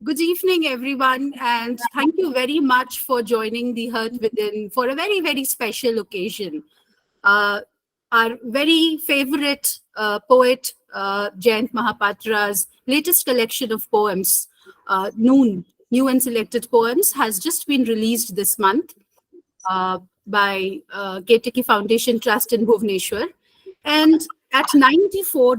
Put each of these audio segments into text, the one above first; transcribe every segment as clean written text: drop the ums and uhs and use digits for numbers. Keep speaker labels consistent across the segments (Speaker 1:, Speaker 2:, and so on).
Speaker 1: Good evening, everyone, and thank you very much for joining the Hearth Within for a very, very special occasion. Uh, our very favorite poet, Jayanta Mahapatra's latest collection of poems, Noon, New and Selected Poems, has just been released this month by Ketaki Foundation Trust in Bhubaneswar. And at 94,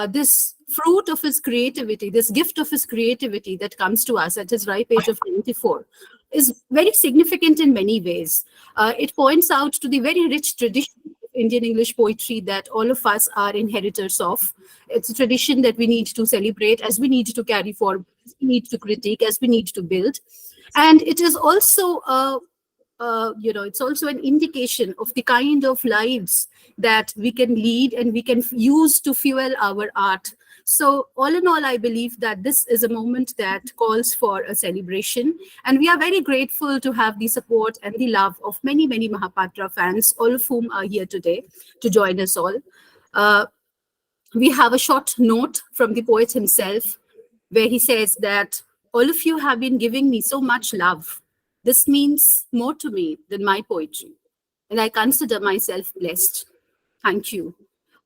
Speaker 1: this fruit of his creativity, this gift of his creativity that comes to us at his ripe age of 94 is very significant in many ways. It points out to the very rich tradition of Indian English poetry that all of us are inheritors of. It's a tradition that we need to celebrate, as we need to carry forward, as we need to critique, as we need to build. And it is also it's also an indication of the kind of lives that we can lead and we can use to fuel our art. So all in all, I believe that this is a moment that calls for a celebration. And we are very grateful to have the support and the love of many, many Mahapatra fans, all of whom are here today to join us all. We have a short note from the poet himself, where he says that all of you have been giving me so much love. This means more to me than my poetry, and I consider myself blessed. Thank you.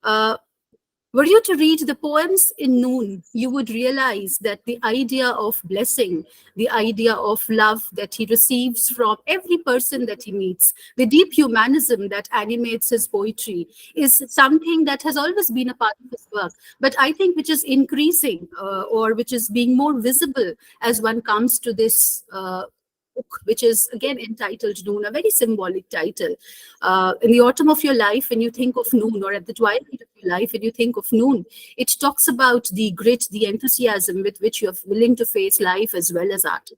Speaker 1: Were you to read the poems in Noon, you would realize that the idea of blessing, the idea of love that he receives from every person that he meets, the deep humanism that animates his poetry is something that has always been a part of his work, but I think which is increasing or which is being more visible as one comes to this book, which is again entitled Noon, a very symbolic title. In the autumn of your life, when you think of Noon, or at the twilight of your life, when you think of Noon, it talks about the grit, the enthusiasm with which you're willing to face life as well as art.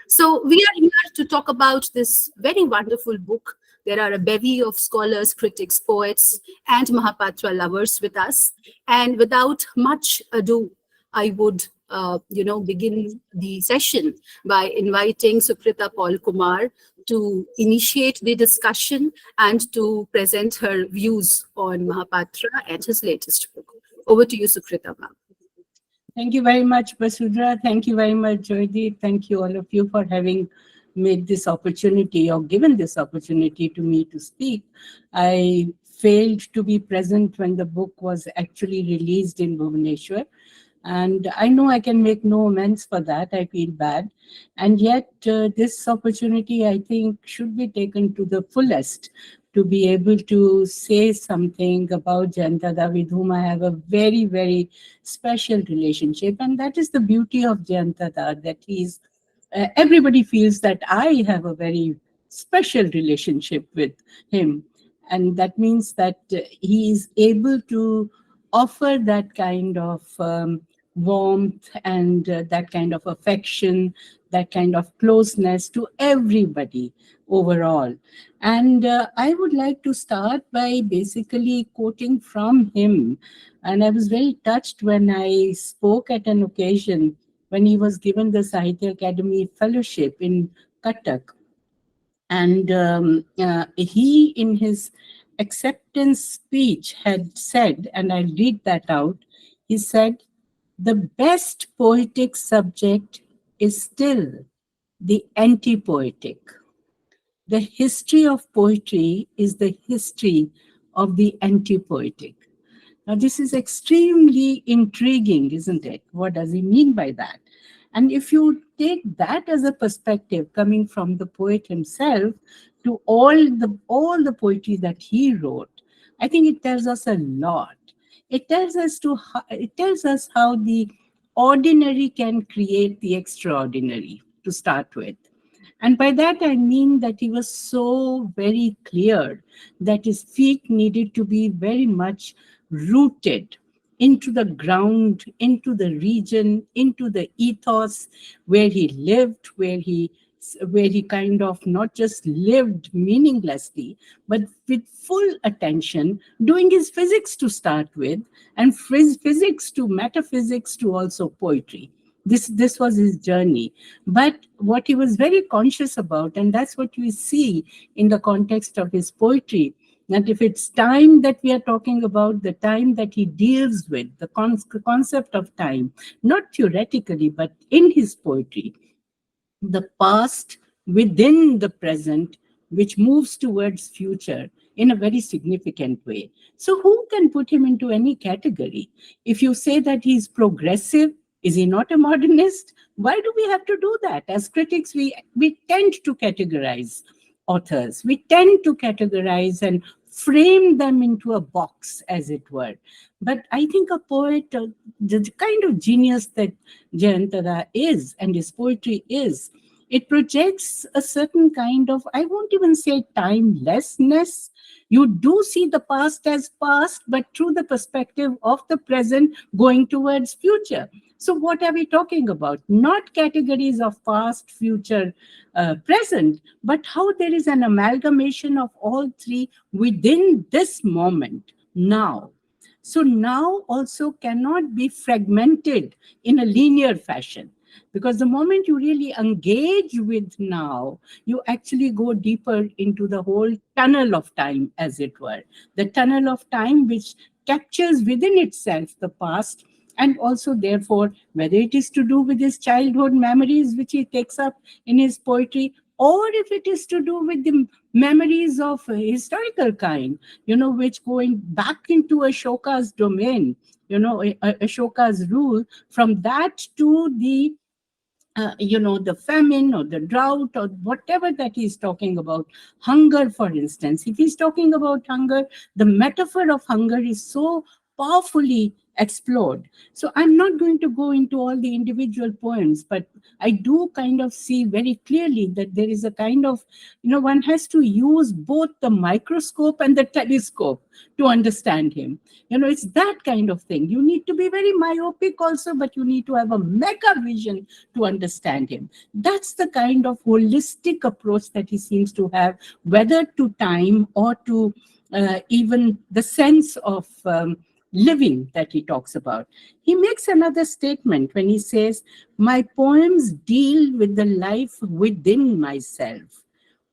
Speaker 1: So we are here to talk about this very wonderful book. There are a bevy of scholars, critics, poets, and Mahapatra lovers with us. And without much ado, I would begin the session by inviting Sukrita Paul Kumar to initiate the discussion and to present her views on Mahapatra and his latest book. Over to you, Sukrita, ma'am.
Speaker 2: Thank you very much, Basudra. Thank you very much, Jaydeep. Thank you, all of you, for having made this opportunity or given this opportunity to me to speak. I failed to be present when the book was actually released in Bhubaneswar. And I know I can make no amends for that. I feel bad. And yet this opportunity, I think, should be taken to the fullest to be able to say something about Jayanta, with whom I have a very, very special relationship. And that is the beauty of Jayanta, that he's, everybody feels that I have a very special relationship with him. And that means that he is able to offer that kind of warmth and that kind of affection, that kind of closeness to everybody overall. And I would like to start by basically quoting from him. And I was very touched when I spoke at an occasion when he was given the Sahitya Academy Fellowship in Cuttack. And he, in his acceptance speech, had said, and I'll read that out, he said, "The best poetic subject is still the anti-poetic. The history of poetry is the history of the anti-poetic." Now, this is extremely intriguing, isn't it? What does he mean by that? And if you take that as a perspective coming from the poet himself to all the poetry that he wrote, I think it tells us a lot. It tells us how the ordinary can create the extraordinary, to start with. And by that, I mean that he was so very clear that his feet needed to be very much rooted into the ground, into the region, into the ethos where he lived, where he kind of not just lived meaninglessly, but with full attention, doing his physics to start with, and physics to metaphysics to also poetry. This was his journey. But what he was very conscious about, and that's what we see in the context of his poetry, And if it's time that we are talking about, the time that he deals with, the concept of time, not theoretically, but in his poetry, the past within the present, which moves towards future in a very significant way. So who can put him into any category? If you say that he's progressive, is he not a modernist? Why do we have to do that? As critics, we tend to categorize authors. We tend to categorize and frame them into a box, as it were. But I think a poet, the kind of genius that Jayanta is and his poetry is, it projects a certain kind of, I won't even say timelessness. You do see the past as past, but through the perspective of the present going towards future. So what are we talking about? Not categories of past, future, present, but how there is an amalgamation of all three within this moment, now. So now also cannot be fragmented in a linear fashion. Because the moment you really engage with now, you actually go deeper into the whole tunnel of time, as it were. The tunnel of time which captures within itself the past, and also, therefore, whether it is to do with his childhood memories, which he takes up in his poetry, or if it is to do with the memories of a historical kind, which going back into Ashoka's domain, Ashoka's rule, from that to the the famine or the drought or whatever that he's talking about. Hunger, for instance. If he's talking about hunger, the metaphor of hunger is so powerfully explored. So I'm not going to go into all the individual poems, but I do kind of see very clearly that there is a kind of, one has to use both the microscope and the telescope to understand him. It's that kind of thing. You need to be very myopic also, but you need to have a mega vision to understand him. That's the kind of holistic approach that he seems to have, whether to time or to even the sense of living that he talks about. He makes another statement when he says, "My poems deal with the life within myself,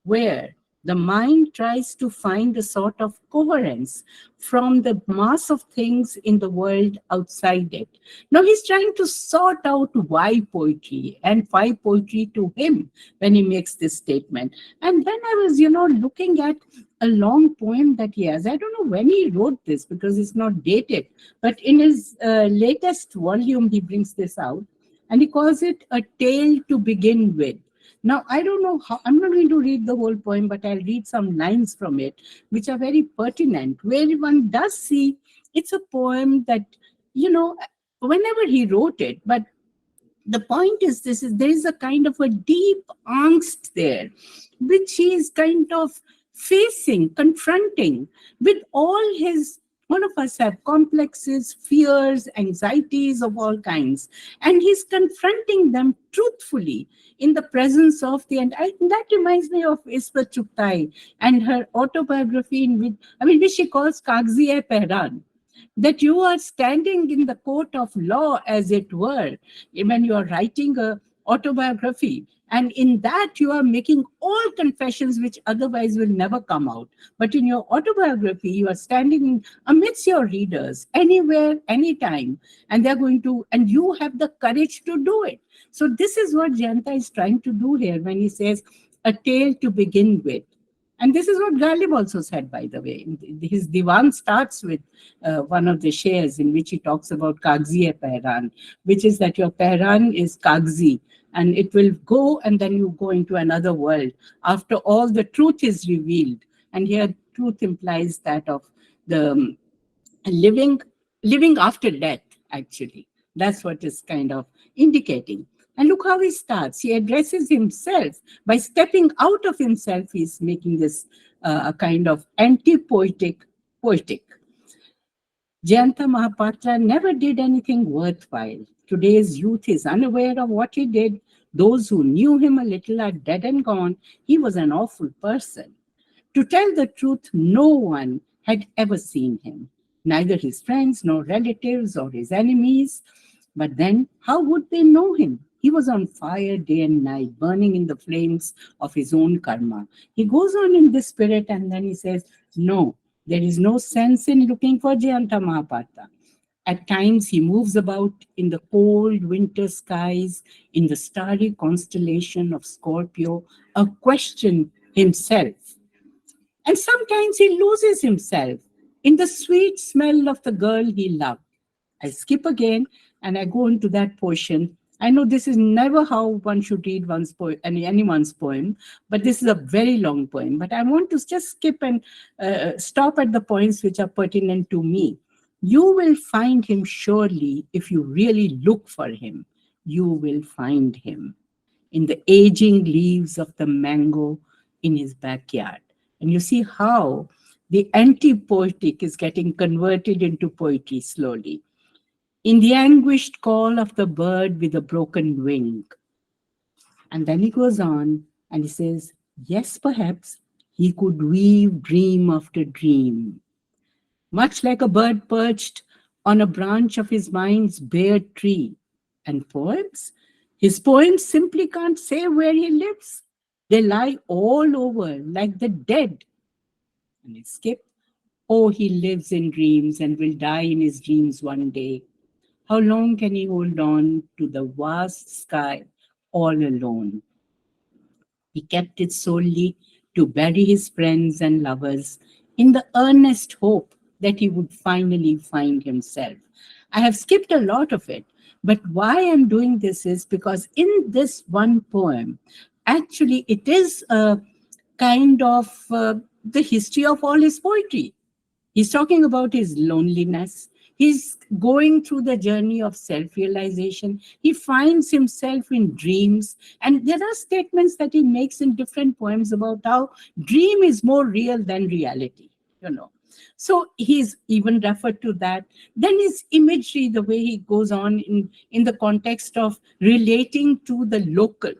Speaker 2: where the mind tries to find a sort of coherence from the mass of things in the world outside it." Now he's trying to sort out why poetry and why poetry to him when he makes this statement. And then I was, looking at a long poem that he has. I don't know when he wrote this because it's not dated, but in his latest volume, he brings this out and he calls it A Tale to Begin With. Now, I don't know how, I'm not going to read the whole poem, but I'll read some lines from it, which are very pertinent, where one does see it's a poem that, whenever he wrote it, but the point is there is a kind of a deep angst there, which he is kind of facing, confronting with all of us have complexes, fears, anxieties of all kinds, and he's confronting them truthfully in the presence of and that reminds me of Ispat Chugtai and her autobiography which she calls Kagzi-e-Pehran, that you are standing in the court of law, as it were, when you are writing a autobiography. And in that, you are making all confessions which otherwise will never come out. But in your autobiography, you are standing amidst your readers, anywhere, anytime, and and you have the courage to do it. So this is what Jayanta is trying to do here when he says, a tale to begin with. And this is what Ghalib also said, by the way. His Diwan starts with one of the shares in which he talks about Kagzi-e-Pehran, which is that your Pehran is Kagzi, and it will go and then you go into another world after all the truth is revealed. And here truth implies that of the living after death, actually. That's what is kind of indicating. And look how he starts. He addresses himself. By stepping out of himself, he's making this kind of anti-poetic, poetic. Jayanta Mahapatra never did anything worthwhile. Today's youth is unaware of what he did. Those who knew him a little are dead and gone. He was an awful person. To tell the truth, no one had ever seen him, neither his friends nor relatives or his enemies. But then, how would they know him? He was on fire day and night, burning in the flames of his own karma. He goes on in this spirit and then he says, no, There is no sense in looking for Jayanta Mahapatra. At times, he moves about in the cold winter skies, in the starry constellation of Scorpio, a question himself. And sometimes he loses himself in the sweet smell of the girl he loved. I skip again and I go into that portion. I know this is never how one should read anyone's poem, but this is a very long poem. But I want to just skip and stop at the points which are pertinent to me. You will find him surely if you really look for him. You will find him in the aging leaves of the mango in his backyard. And you see how the anti-poetic is getting converted into poetry slowly. In the anguished call of the bird with a broken wing. And then he goes on and he says, yes, perhaps he could weave dream after dream, much like a bird perched on a branch of his mind's bare tree. And poems? His poems simply can't say where he lives. They lie all over like the dead. And he skipped, oh, he lives in dreams and will die in his dreams one day. How long can he hold on to the vast sky all alone? He kept it solely to bury his friends and lovers in the earnest hope that he would finally find himself. I have skipped a lot of it, but why I'm doing this is because in this one poem, actually, it is a kind of the history of all his poetry. He's talking about his loneliness. He's going through the journey of self-realization. He finds himself in dreams. And there are statements that he makes in different poems about how dream is more real than reality, you know. So he's even referred to that. Then his imagery, the way he goes on in the context of relating to the local.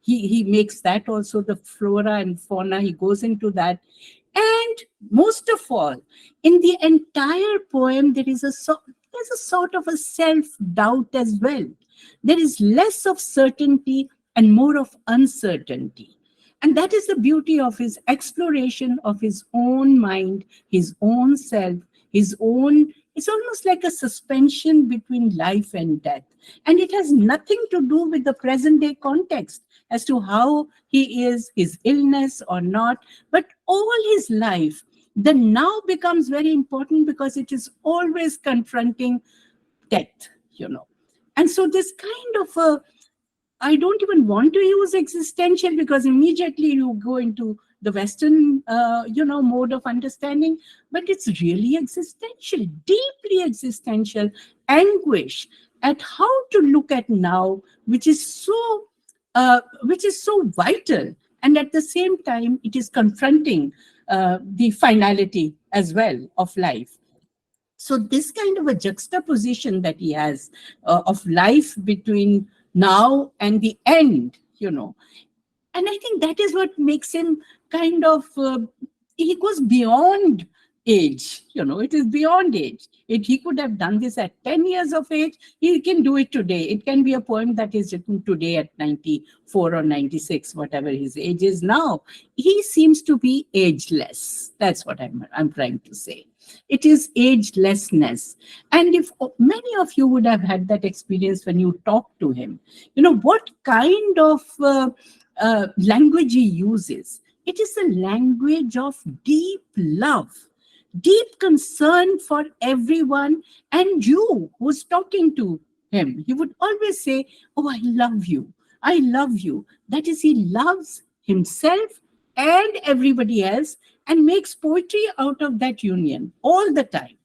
Speaker 2: He makes that also the flora and fauna. He goes into that. And most of all, in the entire poem, there's a sort of a self-doubt as well. There is less of certainty and more of uncertainty. And that is the beauty of his exploration of his own mind, his own self, his own. It's almost like a suspension between life and death. And it has nothing to do with the present day context as to how he is, his illness or not, but all his life. The now becomes very important because it is always confronting death, you know. And so this kind of a, I don't even want to use existential because immediately you go into the Western, mode of understanding, but it's really existential, deeply existential anguish at how to look at now, which is so vital, and at the same time, it is confronting the finality as well of life. So this kind of a juxtaposition that he has of life between now and the end, you know. And I think that is what makes him kind of, he goes beyond age, you know, it is beyond age. He could have done this at 10 years of age. He can do it today. It can be a poem that is written today at 94 or 96, whatever his age is now. He seems to be ageless. That's what I'm trying to say. It is agelessness. And if many of you would have had that experience when you talk to him, you know, what kind of language he uses. It is a language of deep love, deep concern for everyone and you who's talking to him. He would always say, oh, I love you. I love you. That is, he loves himself and everybody else and makes poetry out of that union all the time.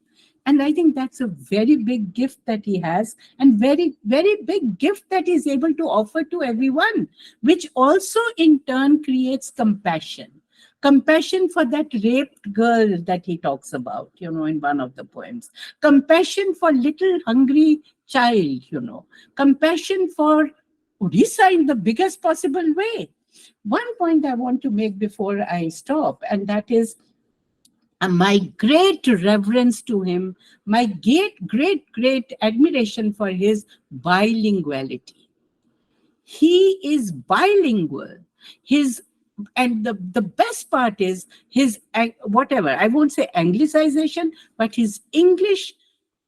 Speaker 2: And I think that's a very big gift that he has, and very, very big gift that he's able to offer to everyone, which also in turn creates compassion. Compassion for that raped girl that he talks about, you know, in one of the poems. Compassion for little hungry child, you know. Compassion for Odisha in the biggest possible way. One point I want to make before I stop, and that is, my great reverence to him, my great admiration for his bilinguality. He is bilingual. His and the best part is his, whatever, I won't say anglicization, but his English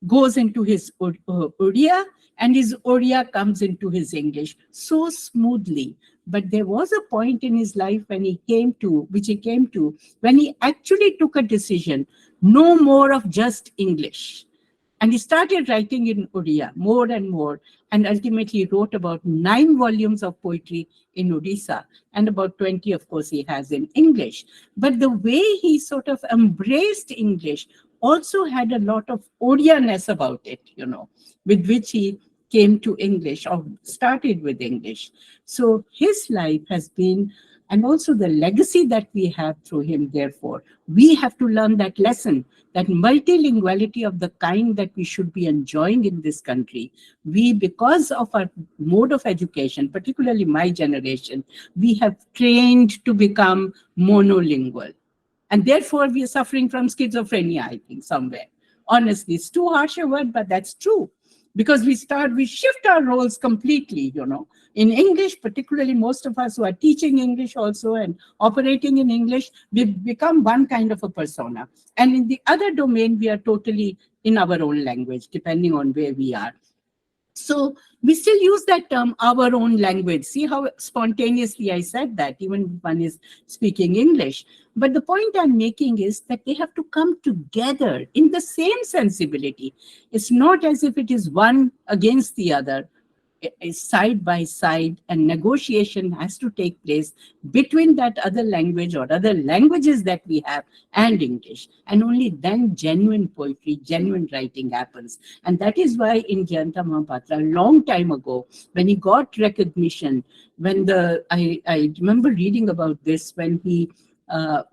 Speaker 2: goes into his Odia, and his Odia comes into his English so smoothly. But there was a point in his life when he came to, when he actually took a decision, no more of just English. And he started writing in Odia more and more, and ultimately wrote about 9 volumes of poetry in Odisha, and about 20, of course, he has in English. But the way he sort of embraced English also had a lot of Odia-ness about it, with which he came to English, or started with English. So his life has been, and also the legacy that we have through him, therefore, we have to learn that lesson, that multilinguality of the kind that we should be enjoying in this country. We, because of our mode of education, particularly my generation, we have trained to become monolingual. And therefore, we are suffering from schizophrenia, I think, somewhere. Honestly, it's too harsh a word, but that's true. Because we shift our roles completely, In English, particularly most of us who are teaching English also and operating in English, we become one kind of a persona. And in the other domain, we are totally in our own language, depending on where we are. So we still use that term, our own language. See how spontaneously I said that, even if one is speaking English. But the point I'm making is that they have to come together in the same sensibility. It's not as if it is one against the other. Is side by side, and negotiation has to take place between that other language or other languages that we have and English. And only then genuine poetry, genuine writing happens. And that is why in Jayanta Mahapatra, a long time ago, when he got recognition, I remember reading about this when he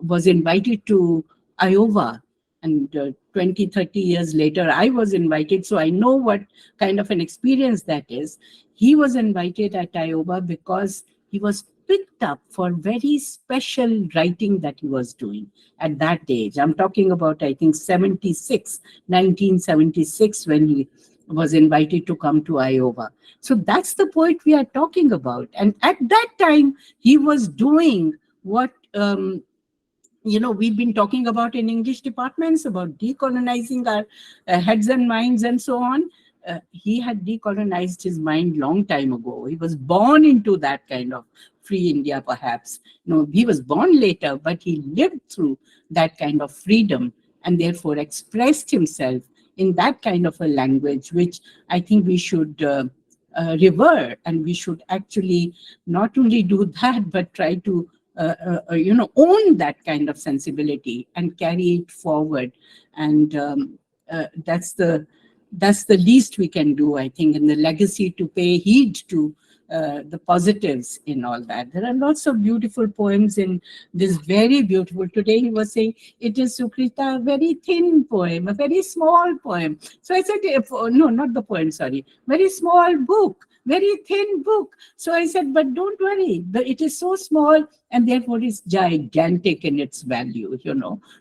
Speaker 2: was invited to Iowa. And 20, 30 years later, I was invited. So I know what kind of an experience that is. He was invited at Iowa because he was picked up for very special writing that he was doing at that age. I'm talking about, I think, 1976, when he was invited to come to Iowa. So that's the poet we are talking about. And at that time, he was doing what we've been talking about in English departments, about decolonizing our heads and minds and so on. He had decolonized his mind long time ago. He was born into that kind of free India, perhaps. He was born later, but he lived through that kind of freedom, and therefore expressed himself in that kind of a language, which I think we should revere, and we should actually not only do that, but try to own that kind of sensibility and carry it forward. And that's the least we can do, I think, in the legacy, to pay heed to the positives in all that. There are lots of beautiful poems in this, very beautiful. Today he was saying, it is, Sukrita, a very thin poem, a very small poem. So I said, no, not the poem, sorry, very small book, very thin book. So I said, but don't worry, it is so small, and therefore it's gigantic in its value,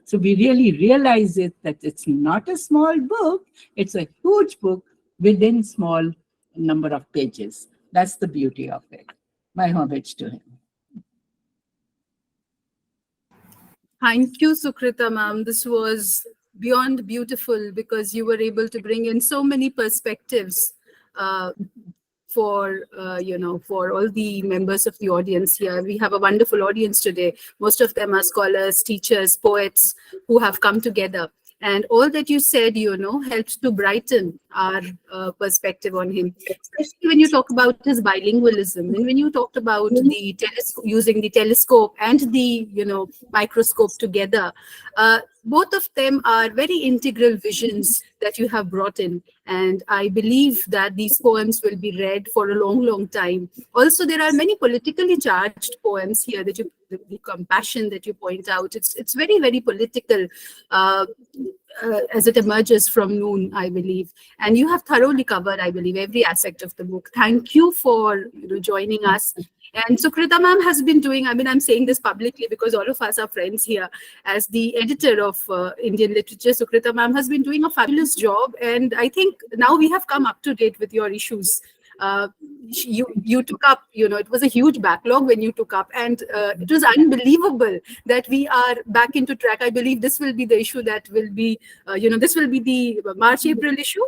Speaker 2: So we really realize that it's not a small book, it's a huge book within small number of pages. That's the beauty of it. My homage to him.
Speaker 1: Thank you, Sukrita ma'am. This was beyond beautiful, because you were able to bring in so many perspectives for for all the members of the audience here. We have a wonderful audience today. Most of them are scholars, teachers, poets who have come together. And all that you said, helped to brighten our perspective on him, especially when you talk about his bilingualism, and when you talked about the using the telescope and the microscope together. Both of them are very integral visions that you have brought in, and I believe that these poems will be read for a long, long time. Also, there are many politically charged poems here that the compassion that you point out. It's very, very political. As it emerges from Noon, I believe. And you have thoroughly covered, I believe, every aspect of the book. Thank you for joining us. And Sukrita ma'am has been doing, I'm saying this publicly because all of us are friends here, as the editor of Indian literature. Sukrita ma'am has been doing a fabulous job. And I think now we have come up to date with your issues. uh, you took up, it was a huge backlog when you took up, and it was unbelievable that we are back into track. I believe this will be the issue that will be, this will be the March April issue,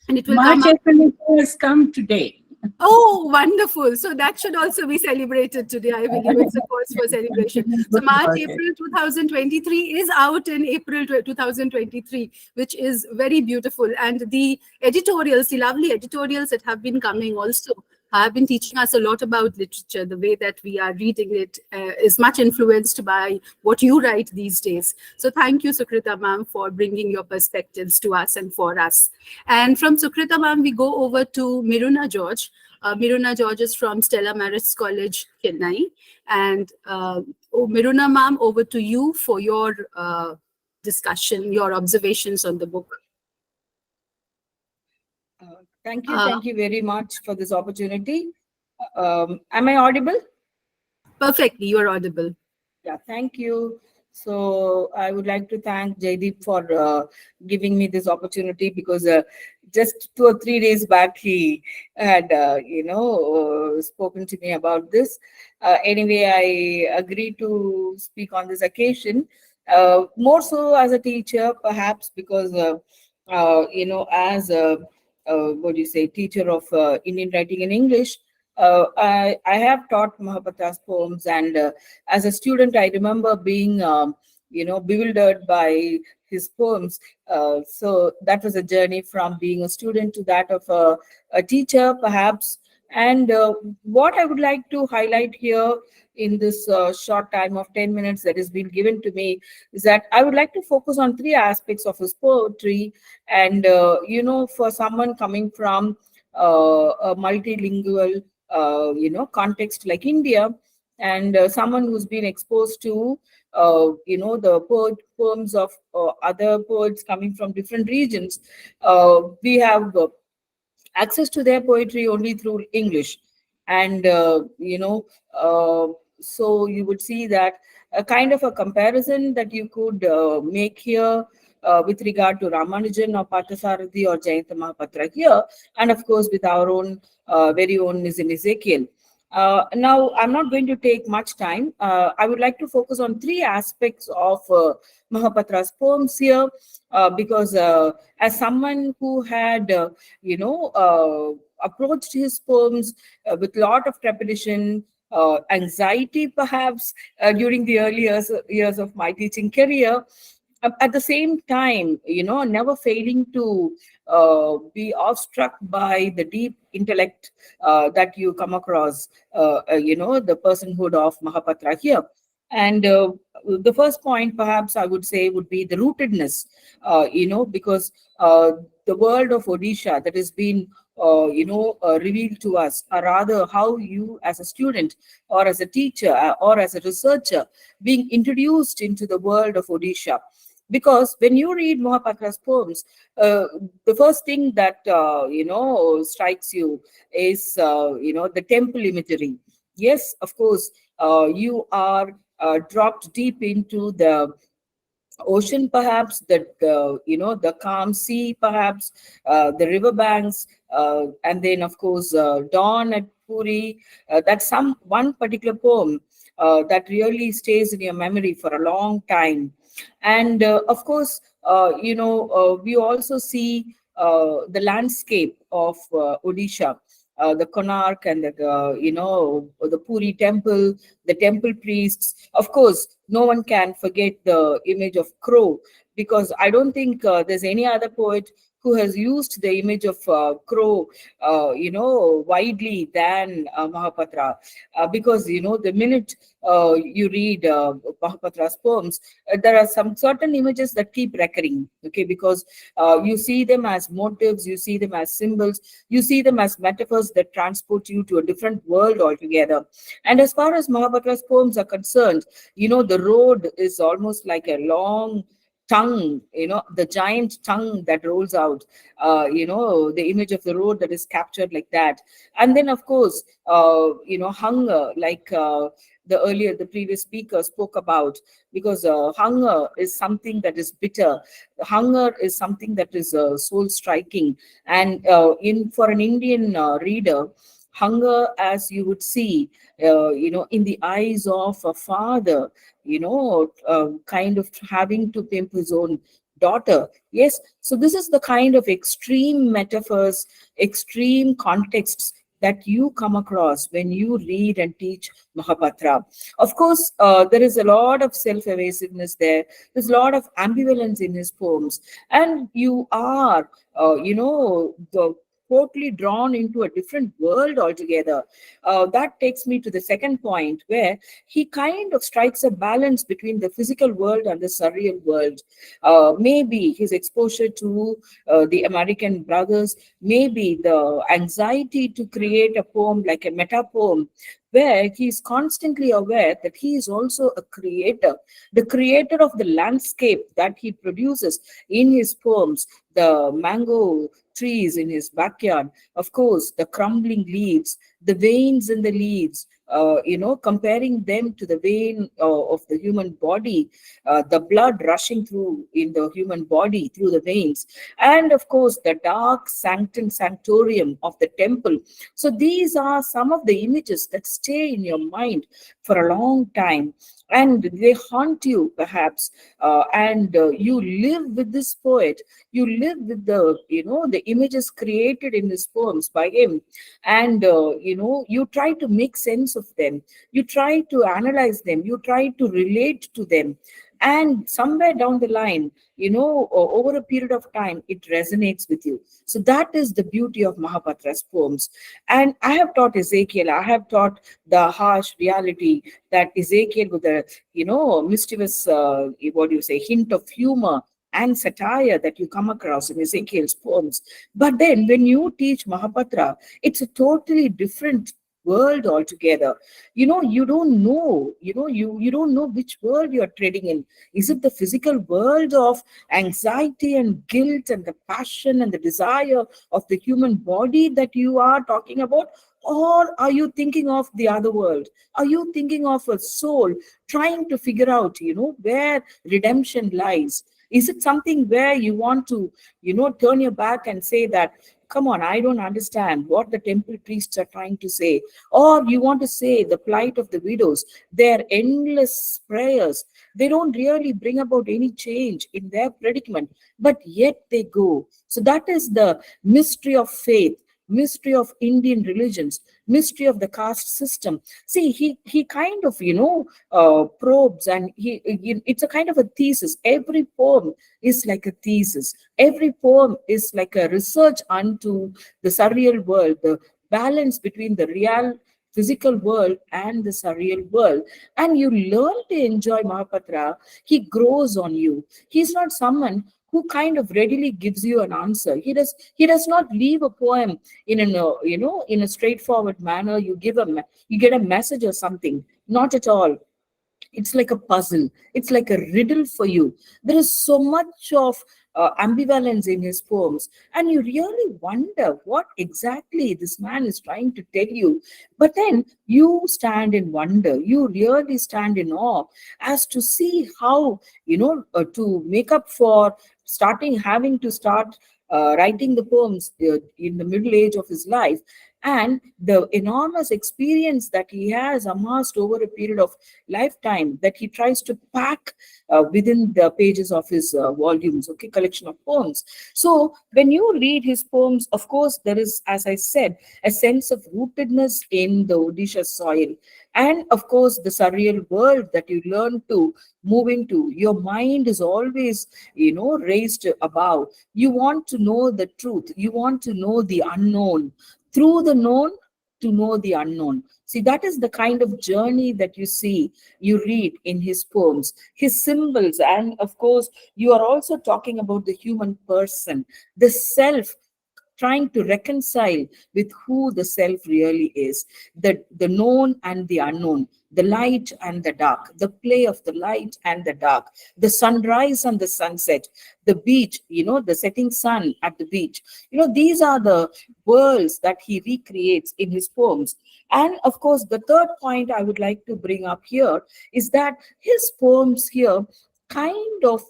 Speaker 1: and it will come
Speaker 2: March
Speaker 1: up.
Speaker 2: April has come today.
Speaker 1: Oh, wonderful. So that should also be celebrated today. I believe it's a cause for celebration. So
Speaker 2: Good
Speaker 1: March,
Speaker 2: about it.
Speaker 1: April 2023 is out in April 2023, which is very beautiful. And the editorials, the lovely editorials that have been coming also have been teaching us a lot about literature. The way that we are reading it is much influenced by what you write these days. So thank you, Sukrita ma'am, for bringing your perspectives to us and for us. And from Sukrita ma'am, we go over to Miruna George. Miruna George is from Stella Maris College, Chennai. And Miruna ma'am, over to you for your discussion, your observations on the book.
Speaker 3: Thank you very much for this opportunity. Am I audible?
Speaker 1: Perfectly, you are audible.
Speaker 3: Yeah, thank you. So I would like to thank Jaydeep for giving me this opportunity, because just 2 or 3 days back he had, spoken to me about this. Anyway, I agreed to speak on this occasion, more so as a teacher, perhaps, because, as a, what do you say, teacher of Indian writing in English, I have taught Mahapatra's poems, and as a student, I remember being, bewildered by his poems. So that was a journey from being a student to that of a teacher, perhaps. And what I would like to highlight here in this short time of 10 minutes that has been given to me is that I would like to focus on 3 aspects of his poetry. And, for someone coming from a multilingual, context like India, and someone who's been exposed to, the poems of other poets coming from different regions, we have access to their poetry only through English. And, so you would see that a kind of a comparison that you could make here with regard to Ramanujan or Parthasarathy or Jayanta Mahapatra here, and of course with our own very own Nizam Ezekiel. Now, I'm not going to take much time. I would like to focus on 3 aspects of Mahapatra's poems here, because as someone who had, approached his poems with a lot of trepidation, anxiety, perhaps, during the early years of my teaching career, at the same time, never failing to be awestruck by the deep intellect that you come across, the personhood of Mahapatra here. And the first point, perhaps, I would say would be the rootedness, because the world of Odisha that has been, revealed to us, or rather how you as a student or as a teacher or as a researcher being introduced into the world of Odisha. Because when you read Mahapatra's poems, the first thing that strikes you is the temple imagery. Yes, of course, you are dropped deep into the ocean, perhaps, the calm sea, perhaps, the riverbanks, and then of course dawn at Puri. That's some one particular poem that really stays in your memory for a long time. And of course, we also see the landscape of Odisha, the Konark and the Puri temple, the temple priests. Of course, no one can forget the image of crow, because I don't think there's any other poet who has used the image of crow, widely than Mahapatra. Because, the minute you read Mahapatra's poems, there are some certain images that keep recurring, okay, because you see them as motives, you see them as symbols, you see them as metaphors that transport you to a different world altogether. And as far as Mahapatra's poems are concerned, the road is almost like a long tongue, the giant tongue that rolls out, the image of the road that is captured like that. And then, of course, hunger, like the previous speaker spoke about, because hunger is something that is bitter. Hunger is something that is soul striking. And in for an Indian reader, hunger, as you would see, in the eyes of a father, kind of having to pimp his own daughter. Yes, so this is the kind of extreme metaphors, extreme contexts that you come across when you read and teach Mahapatra. Of course, there is a lot of self-evasiveness there. There's a lot of ambivalence in his poems, and you are, totally drawn into a different world altogether. That takes me to the second point, where he kind of strikes a balance between the physical world and the surreal world. Maybe his exposure to the American brothers, maybe the anxiety to create a poem like a meta poem, where he is constantly aware that he is also a creator, the creator of the landscape that he produces in his poems, the mango trees in his backyard, of course, the crumbling leaves, the veins in the leaves, comparing them to the vein of the human body, the blood rushing through in the human body through the veins, and of course, the dark sanctum sanctorium of the temple. So these are some of the images that stay in your mind for a long time, and they haunt you perhaps, and you live with this poet. You live with the images created in his poems by him, and you try to make sense of them, you try to analyze them, you try to relate to them, and somewhere down the line, over a period of time, it resonates with you. So that is the beauty of Mahapatra's poems. And I have taught Ezekiel, I have taught the harsh reality that Ezekiel, with a mischievous, what do you say, hint of humor and satire that you come across in Ezekiel's poems. But then when you teach Mahapatra, it's a totally different world altogether. You don't know, you don't know which world you're treading in. Is it the physical world of anxiety and guilt and the passion and the desire of the human body that you are talking about? Or are you thinking of the other world? Are you thinking of a soul trying to figure out, where redemption lies? Is it something where you want to, turn your back and say that, come on, I don't understand what the temple priests are trying to say? Or you want to say the plight of the widows, their endless prayers, they don't really bring about any change in their predicament, but yet they go. So that is the mystery of faith, mystery of Indian religions, mystery of the caste system. See, he kind of probes, and it's a kind of a thesis. Every poem is like a thesis. Every poem is like a research unto the surreal world, the balance between the real physical world and the surreal world. And you learn to enjoy Mahapatra. He grows on you. He's not someone who kind of readily gives you an answer. He does not leave a poem in in a straightforward manner. You get a message or something. Not at all. It's like a puzzle, it's like a riddle for you. There is so much of ambivalence in his poems, and you really wonder what exactly this man is trying to tell you. But then you stand in wonder, you really stand in awe, as to see how, to make up for having to start writing the poems in the middle age of his life, and the enormous experience that he has amassed over a period of lifetime, that he tries to pack within the pages of his volumes, okay, collection of poems. So when you read his poems, of course, there is, as I said, a sense of rootedness in the Odisha soil, and of course the surreal world that you learn to move into. Your mind is always, raised above. You want to know the truth, you want to know the unknown, through the known to know the unknown. See, that is the kind of journey that you read in his poems, his symbols. And of course, you are also talking about the human person, the self trying to reconcile with who the self really is, the known and the unknown, the light and the dark, the play of the light and the dark, the sunrise and the sunset, the beach, the setting sun at the beach. These are the worlds that he recreates in his poems. And of course, the third point I would like to bring up here is that his poems here kind of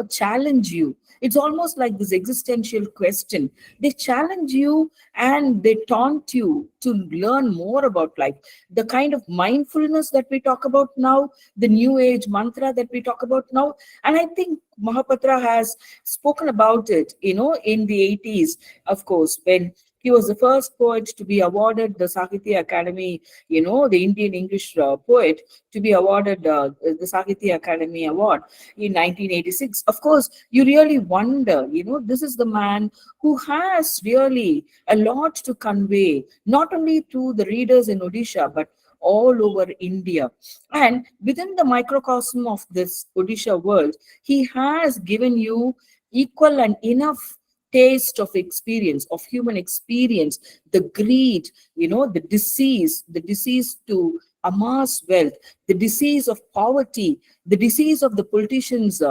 Speaker 3: challenge you. It's almost like this existential question. They challenge you and they taunt you to learn more about life. The kind of mindfulness that we talk about now, the new age mantra that we talk about now. And I think Mahapatra has spoken about it, in the 80s, of course, when he was the first poet to be awarded the Sahitya Academy, the Indian English poet to be awarded the Sahitya Academy Award in 1986. Of course, you really wonder, this is the man who has really a lot to convey, not only to the readers in Odisha, but all over India. And within the microcosm of this Odisha world, he has given you equal and enough taste of experience, of human experience, the greed, the disease to amass wealth, the disease of poverty, the disease of the politicians,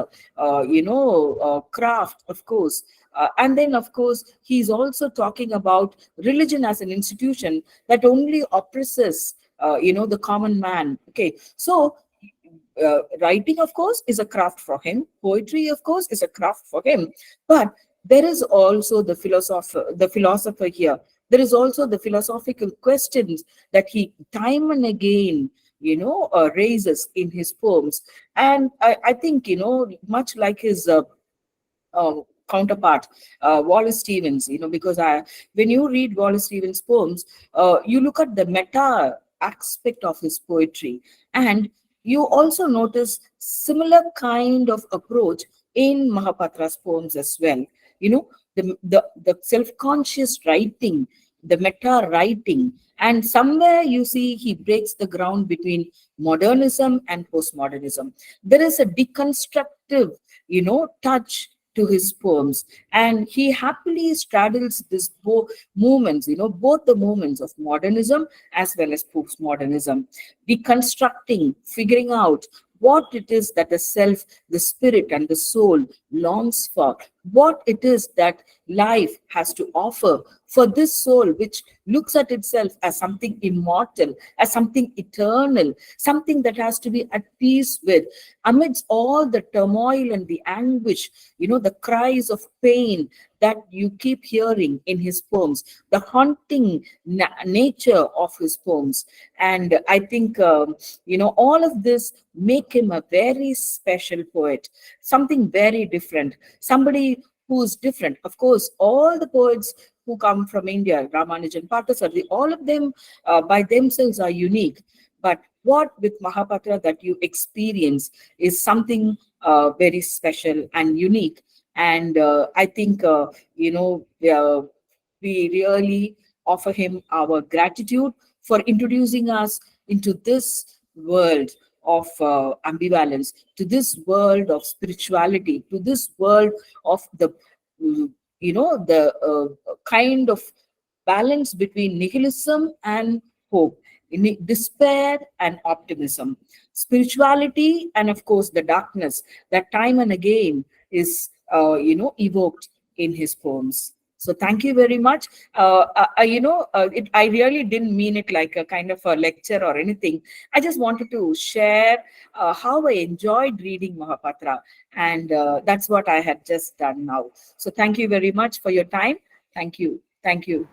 Speaker 3: craft, of course. And then, of course, he's also talking about religion as an institution that only oppresses, the common man. Okay, so writing, of course, is a craft for him. Poetry, of course, is a craft for him. But there is also the philosopher here. There is also the philosophical questions that he time and again, raises in his poems. And I think, much like his counterpart, Wallace Stevens, because when you read Wallace Stevens' poems, you look at the meta aspect of his poetry, and you also notice similar kind of approach in Mahapatra's poems as well. The self-conscious writing, the meta writing, and somewhere you see he breaks the ground between modernism and postmodernism. There is a deconstructive, touch to his poems, and he happily straddles this movements, both the movements of modernism as well as postmodernism, deconstructing, figuring out what it is that the self, the spirit, and the soul longs for, what it is that life has to offer for this soul, which looks at itself as something immortal, as something eternal, something that has to be at peace with, amidst all the turmoil and the anguish, the cries of pain that you keep hearing in his poems, the haunting nature of his poems. And I think, all of this make him a very special poet, something very different, somebody who's different. Of course, all the poets who come from India, Ramanujan, Parthasarathi, all of them by themselves are unique. But what with Mahapatra that you experience is something very special and unique. And I think, we really offer him our gratitude for introducing us into this world of ambivalence, to this world of spirituality, to this world of the, kind of balance between nihilism and hope, despair and optimism, spirituality, and of course the darkness that time and again is, evoked in his poems. So thank you very much. I really didn't mean it like a kind of a lecture or anything. I just wanted to share how I enjoyed reading Mahapatra, and that's what I had just done now. So thank you very much for your time. Thank you. Thank you.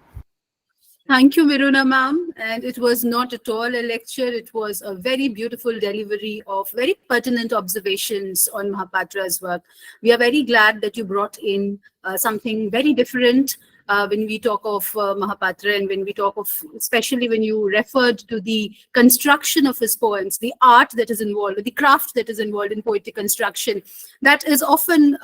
Speaker 1: Thank you, Miruna ma'am. And it was not at all a lecture. It was a very beautiful delivery of very pertinent observations on Mahapatra's work. We are very glad that you brought in something very different when we talk of Mahapatra, and when we talk of, especially when you referred to the construction of his poems, the art that is involved, the craft that is involved in poetic construction, that is often,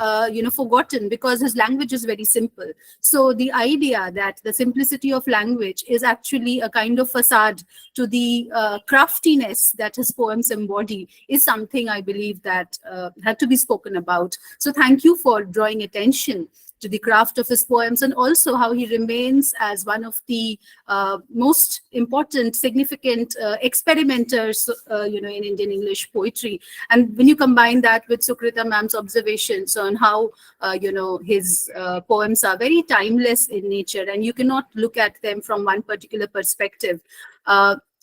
Speaker 1: forgotten because his language is very simple. So the idea that the simplicity of language is actually a kind of facade to the craftiness that his poems embody is something I believe that had to be spoken about. So thank you for drawing attention to the craft of his poems, and also how he remains as one of the most important, significant experimenters, in Indian English poetry. And when you combine that with Sukrita ma'am's observations on how, his poems are very timeless in nature, and you cannot look at them from one particular perspective.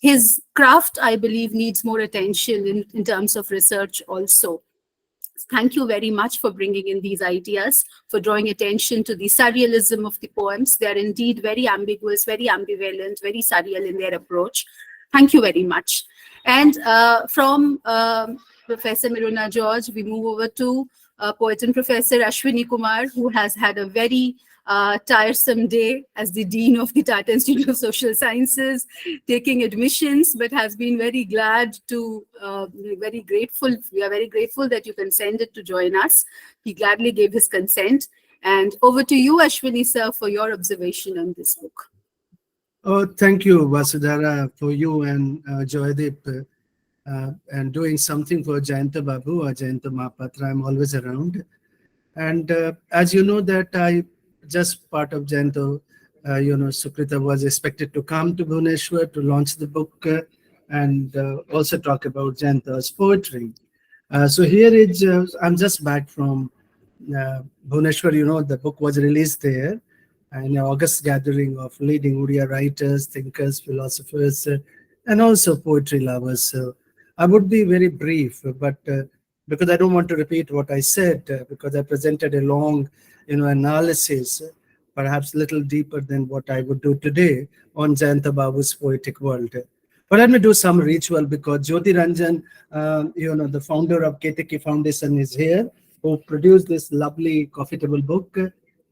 Speaker 1: His craft, I believe, needs more attention in terms of research also. Thank you very much for bringing in these ideas, for drawing attention to the surrealism of the poems. They are indeed very ambiguous, very ambivalent, very surreal in their approach. Thank you very much. And from Professor Miruna George, we move over to poet and Professor Ashwani Kumar, who has had a very tiresome day as the Dean of the Tata Institute of Social Sciences, taking admissions, but has been very glad to, very grateful. We are very grateful that you consented to join us. He gladly gave his consent. And over to you, Ashwani sir, for your observation on this book.
Speaker 4: Oh, thank you, Vasudhara, for you and Jaydeep, and doing something for Jayanta Babu or Jayanta Mahapatra. I'm always around. And as you know that I just part of Jayanta, Sukrita was expected to come to Bhubaneswar to launch the book and also talk about Jayanta's poetry. So here is, I'm just back from Bhubaneswar. The book was released there, and an August gathering of leading Odia writers, thinkers, philosophers, and also poetry lovers. So I would be very brief, but because I don't want to repeat what I said, because I presented a long, analysis, perhaps a little deeper than what I would do today on Jayanta Babu's poetic world. But let me do some ritual, because Jyoti Ranjan, the founder of Ketaki Foundation, is here, who produced this lovely coffee table book.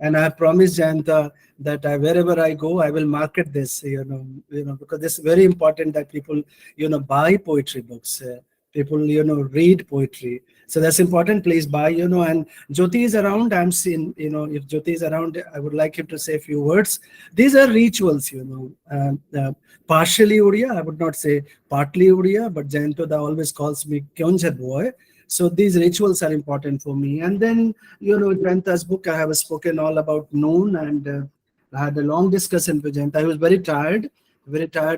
Speaker 4: And I have promised Jayanta that wherever I go, I will market this, because it's very important that people, buy poetry books. People, read poetry. So that's important. Please buy, and Jyoti is around. I'm seeing, if Jyoti is around, I would like him to say a few words. These are rituals, partially Odia. I would not say partly Odia, but Jayanta always calls me Kyonjar boy. So these rituals are important for me. And then, Jayanta's book, I have spoken all about noon, and I had a long discussion with Jayanta. I was very tired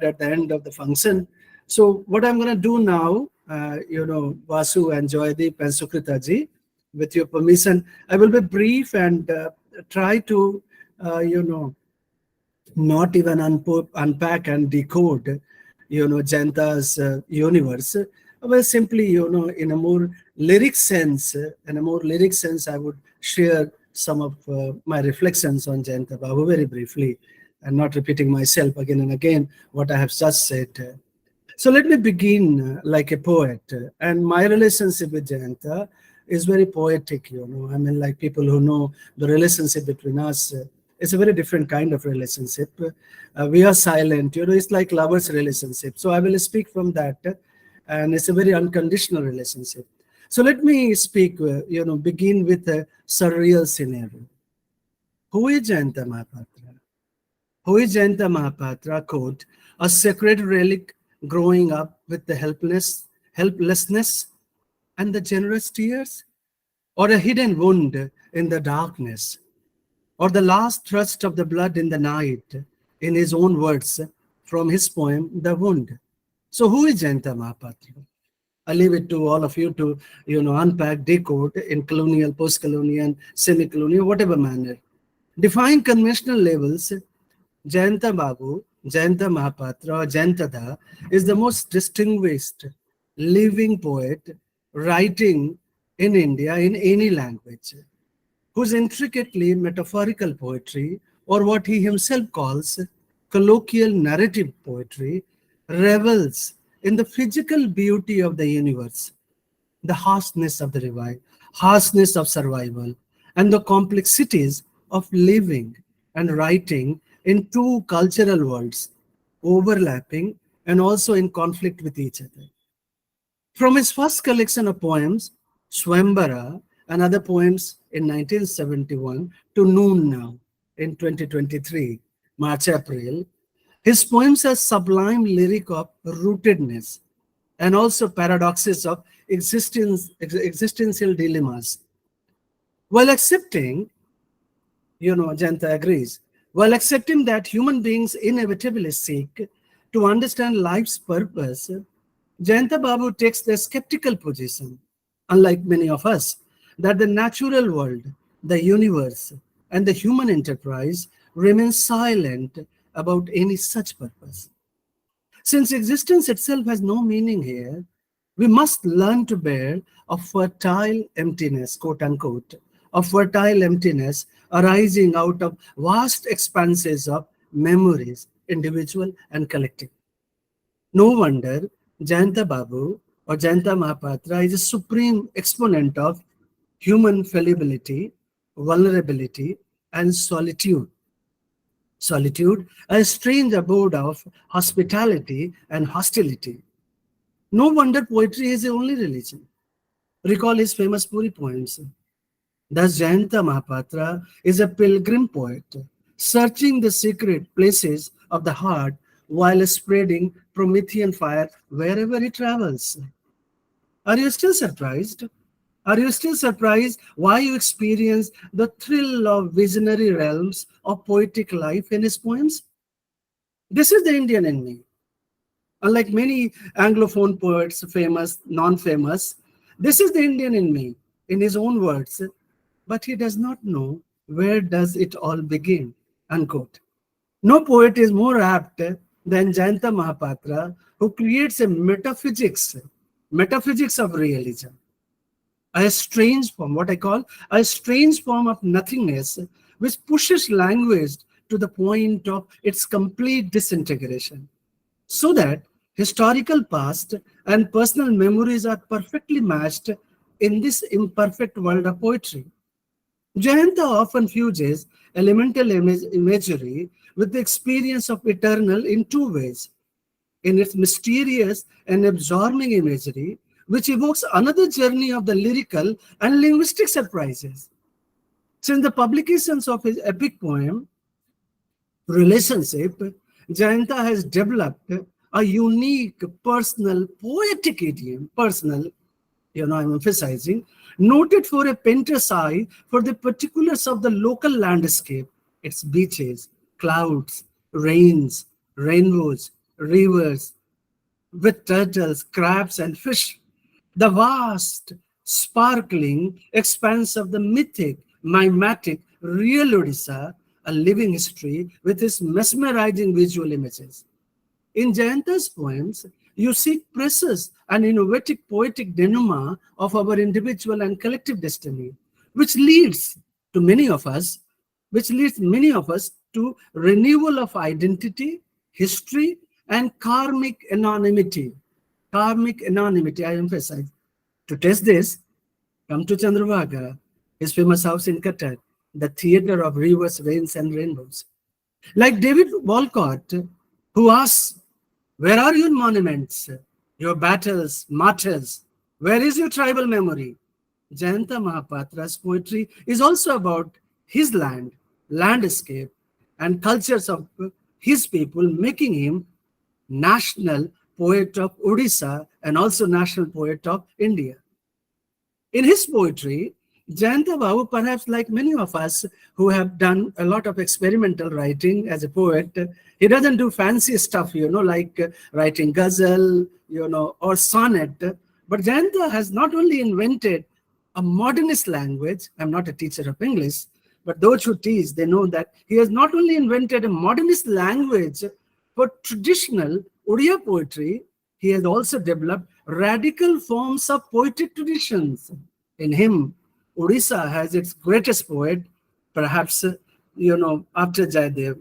Speaker 4: at the end of the function. So what I'm going to do now, Vasu and Jaydeep and Sukrita ji, with your permission, I will be brief and try to, not even unpack and decode, Jayanta's universe. Well, simply, in a more lyric sense, I would share some of my reflections on Jayanta Babu very briefly, and not repeating myself again and again what I have just said. So let me begin like a poet, and my relationship with Jayanta is very poetic, like people who know the relationship between us, it's a very different kind of relationship. We are silent, it's like lovers' relationship. So I will speak from that, and it's a very unconditional relationship. So let me speak, begin with a surreal scenario. Who is Jayanta Mahapatra? Who is Jayanta Mahapatra? Quote, a sacred relic growing up with the helplessness and the generous tears, or a hidden wound in the darkness, or the last thrust of the blood in the night, in his own words from his poem, The Wound. So who is Jayanta Mahapatra? I leave it to all of you to, unpack, decode in colonial, post-colonial, semi-colonial, whatever manner. Define conventional labels. Jayanta Babu, Jayanta Mahapatra, or Jayantada is the most distinguished living poet writing in India in any language, whose intricately metaphorical poetry, or what he himself calls colloquial narrative poetry, revels in the physical beauty of the universe, the harshness of the divine, harshness of survival, and the complexities of living and writing in two cultural worlds, overlapping and also in conflict with each other. From his first collection of poems, Swambara, and other poems in 1971 to Noon Now in 2023, March-April, his poems are sublime lyric of rootedness and also paradoxes of existential dilemmas. While accepting Jayanta agrees. While accepting that human beings inevitably seek to understand life's purpose, Jayanta Babu takes the skeptical position, unlike many of us, that the natural world, the universe, and the human enterprise remain silent about any such purpose. Since existence itself has no meaning here, we must learn to bear a fertile emptiness, quote unquote, a fertile emptiness arising out of vast expanses of memories, individual and collective. No wonder Jayanta Babu or Jayanta Mahapatra is a supreme exponent of human fallibility, vulnerability, and solitude. Solitude, a strange abode of hospitality and hostility. No wonder poetry is the only religion. Recall his famous Puri poems. Thus, Jayanta Mahapatra is a pilgrim poet, searching the secret places of the heart while spreading Promethean fire wherever he travels. Are you still surprised? Are you still surprised why you experience the thrill of visionary realms of poetic life in his poems? This is the Indian in me. Unlike many Anglophone poets, famous, non-famous, this is the Indian in me, in his own words, but he does not know where does it all begin, unquote. No poet is more apt than Jayanta Mahapatra, who creates a metaphysics of realism, a strange form, what I call a strange form of nothingness, which pushes language to the point of its complete disintegration, so that historical past and personal memories are perfectly matched in this imperfect world of poetry. Jayanta often fuses elemental imagery with the experience of eternal in two ways. In its mysterious and absorbing imagery, which evokes another journey of the lyrical and linguistic surprises. Since the publications of his epic poem, Relationship, Jayanta has developed a unique personal poetic idiom, personal, I'm emphasizing, noted for a painter's eye for the particulars of the local landscape, its beaches, clouds, rains, rainbows, rivers, with turtles, crabs, and fish. The vast, sparkling expanse of the mythic, mimetic, real Odisha, a living history with its mesmerizing visual images. In Jayanta's poems, you see precious and innovative poetic denouement of our individual and collective destiny, which leads to many of us, which leads many of us to renewal of identity, history, and karmic anonymity. Karmic anonymity, I emphasize. To test this, come to Chandravaga, his famous house in Cuttack, the theater of rivers, rains, and rainbows. Like David Walcott, who asks, where are your monuments, your battles, martyrs? Where is your tribal memory? Jayanta Mahapatra's poetry is also about his land, landscape, and cultures of his people, making him national poet of Odisha and also national poet of India. In his poetry, Jayanta Babu, perhaps like many of us who have done a lot of experimental writing as a poet, he doesn't do fancy stuff, like writing ghazal, or sonnet. But Jayanta has not only invented a modernist language, I'm not a teacher of English, but those who teach, they know that he has not only invented a modernist language for traditional Odia poetry, he has also developed radical forms of poetic traditions. In him, Odisha has its greatest poet, perhaps, after Jaydev.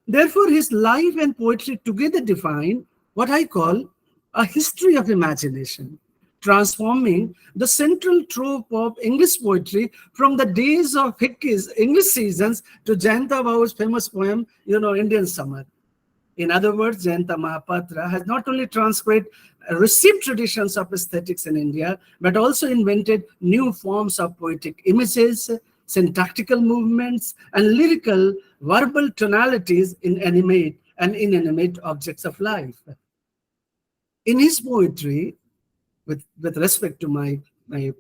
Speaker 4: Therefore, his life and poetry together define what I call a history of imagination, transforming the central trope of English poetry from the days of Hickey's English seasons to Jayanta Babu's famous poem, Indian Summer. In other words, Jayanta Mahapatra has not only transcribed received traditions of aesthetics in India, but also invented new forms of poetic images, syntactical movements, and lyrical verbal tonalities in animate and inanimate objects of life. In his poetry, with respect to my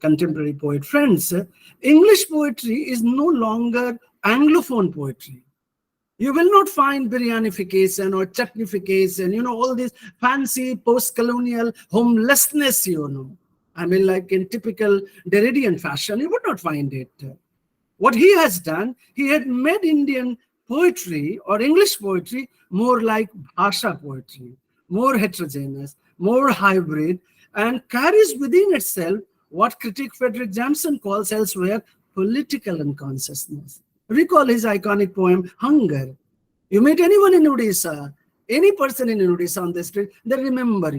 Speaker 4: contemporary poet friends, English poetry is no longer Anglophone poetry. You will not find biryanification or chutneyfication, all this fancy post-colonial homelessness, I mean, like in typical Derridian fashion, you would not find it. What he has done, he had made Indian poetry or English poetry more like Bhasha poetry, more heterogeneous, more hybrid, and carries within itself what critic Frederick Jameson calls elsewhere political unconsciousness. Recall his iconic poem, Hunger. You meet anyone in Odisha, any person in Odisha on the street, they remember,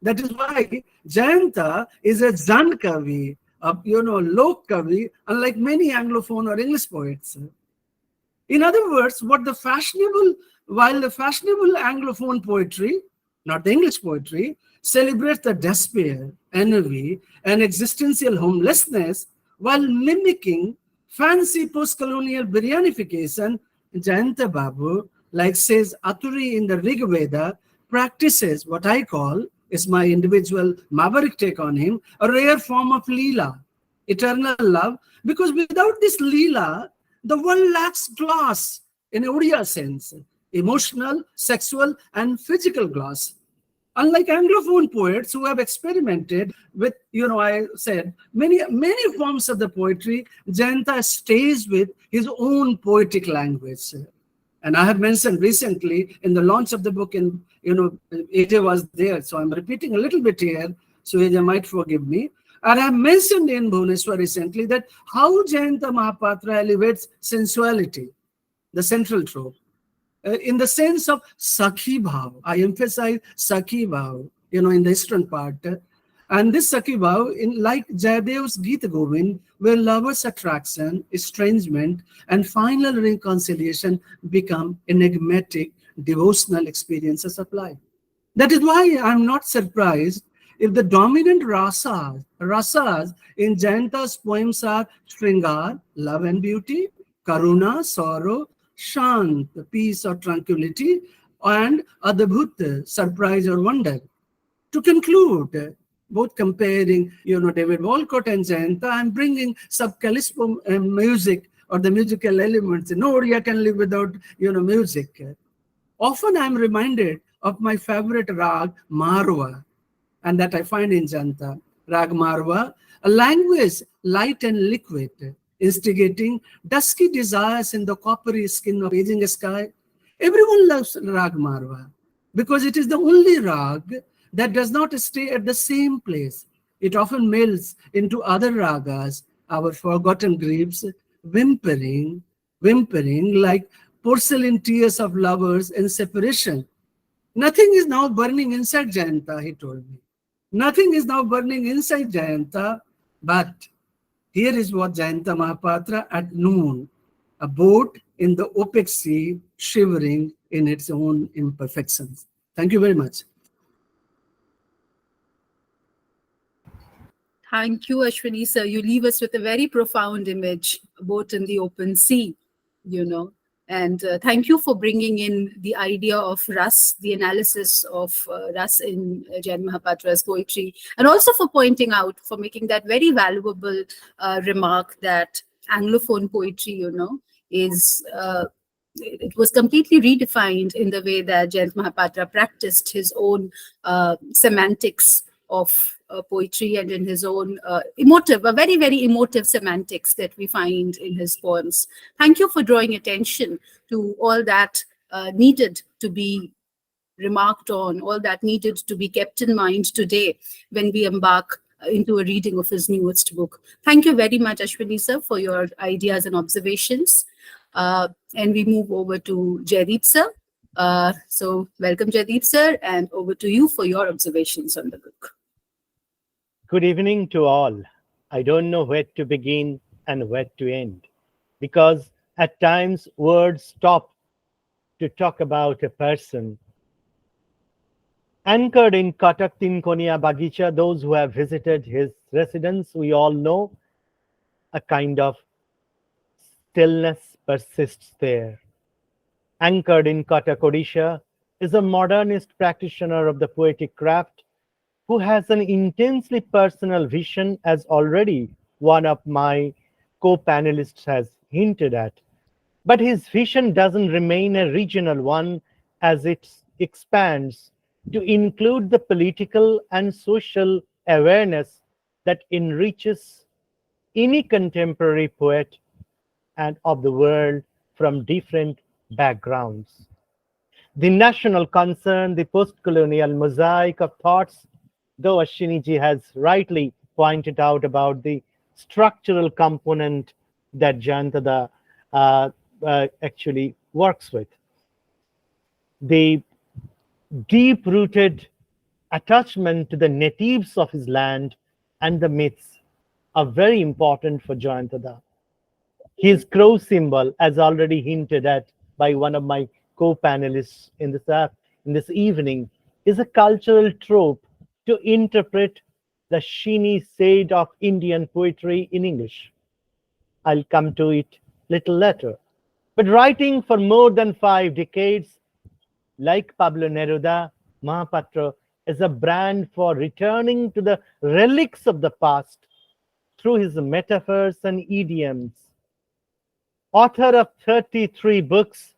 Speaker 4: That is why Jayanta is a Zan Kavi, a Lok Kavi, unlike many Anglophone or English poets. In other words, while the fashionable Anglophone poetry, not the English poetry, celebrates the despair, envy, and existential homelessness, while mimicking fancy post-colonial biryanification, Jayanta Babu, like says Aturi in the Rig Veda, practices what I call, is my individual maverick take on him, a rare form of Leela, eternal love, because without this Leela, the world lacks gloss in Odia sense, emotional, sexual, and physical gloss. Unlike Anglophone poets who have experimented with, I said, many forms of the poetry, Jayanta stays with his own poetic language. And I have mentioned recently in the launch of the book, AJ was there, so I'm repeating a little bit here, so AJ might forgive me. And I have mentioned in Bhubaneswar recently that how Jayanta Mahapatra elevates sensuality, the central trope, in the sense of Sakhi Bhav. I emphasize Sakhi Bhav, in the eastern part. And this Sakhi Bhav, like Jayadev's Geeta Govind, where lovers' attraction, estrangement, and final reconciliation become enigmatic devotional experiences of life. That is why I'm not surprised if the dominant rasas in Jayanta's poems are Shringar, love and beauty, Karuna, sorrow, Shant, peace or tranquility, and Adabhut, surprise or wonder. To conclude, both comparing, David Walcott and Jayanta, I'm bringing sub-calispo music or the musical elements. No Odia can live without, music. Often I'm reminded of my favorite rag, Marwa, and that I find in Jayanta. Rag Marwa, a language light and liquid, instigating dusky desires in the coppery skin of aging sky. Everyone loves Rag Marwa because it is the only rag that does not stay at the same place. It often melts into other ragas, our forgotten griefs, whimpering like porcelain tears of lovers in separation. Nothing is now burning inside Jayanta, he told me. Nothing is now burning inside Jayanta, but here is what Jayanta Mahapatra at noon, a boat in the opaque sea, shivering in its own imperfections. Thank you very much.
Speaker 1: Thank you, Ashwani sir. You leave us with a very profound image, a boat in the open sea, And thank you for bringing in the idea of Ras, the analysis of Ras in Jayanta Mahapatra's poetry, and also for pointing out, for making that very valuable remark that Anglophone poetry, is it was completely redefined in the way that Jayanta Mahapatra practiced his own semantics of poetry and in his own very, very emotive semantics that we find in his poems. Thank you for drawing attention to all that needed to be remarked on, all that needed to be kept in mind today when we embark into a reading of his newest book. Thank you very much, Ashwani sir, for your ideas and observations. And we move over to Jaydeep sir. So welcome, Jaydeep sir, and over to you for your observations on the book.
Speaker 5: Good evening to all. I don't know where to begin and where to end, because at times words stop to talk about a person. Anchored in Katak Tinkonia Bagicha, those who have visited his residence, we all know a kind of stillness persists there. Anchored in Katak Odisha is a modernist practitioner of the poetic craft who has an intensely personal vision, as already one of my co-panelists has hinted at. But his vision doesn't remain a regional one as it expands to include the political and social awareness that enriches any contemporary poet and of the world from different backgrounds. The national concern, the post-colonial mosaic of thoughts, though Ashwani ji has rightly pointed out about the structural component that Jantada actually works with. The deep-rooted attachment to the natives of his land and the myths are very important for Jayantada. His crow symbol, as already hinted at by one of my co-panelists in this evening, is a cultural trope to interpret the sheeny shade of Indian poetry in English. I'll come to it little later. But writing for more than 5 decades, like Pablo Neruda, Mahapatra is a brand for returning to the relics of the past through his metaphors and idioms. Author of 33 books,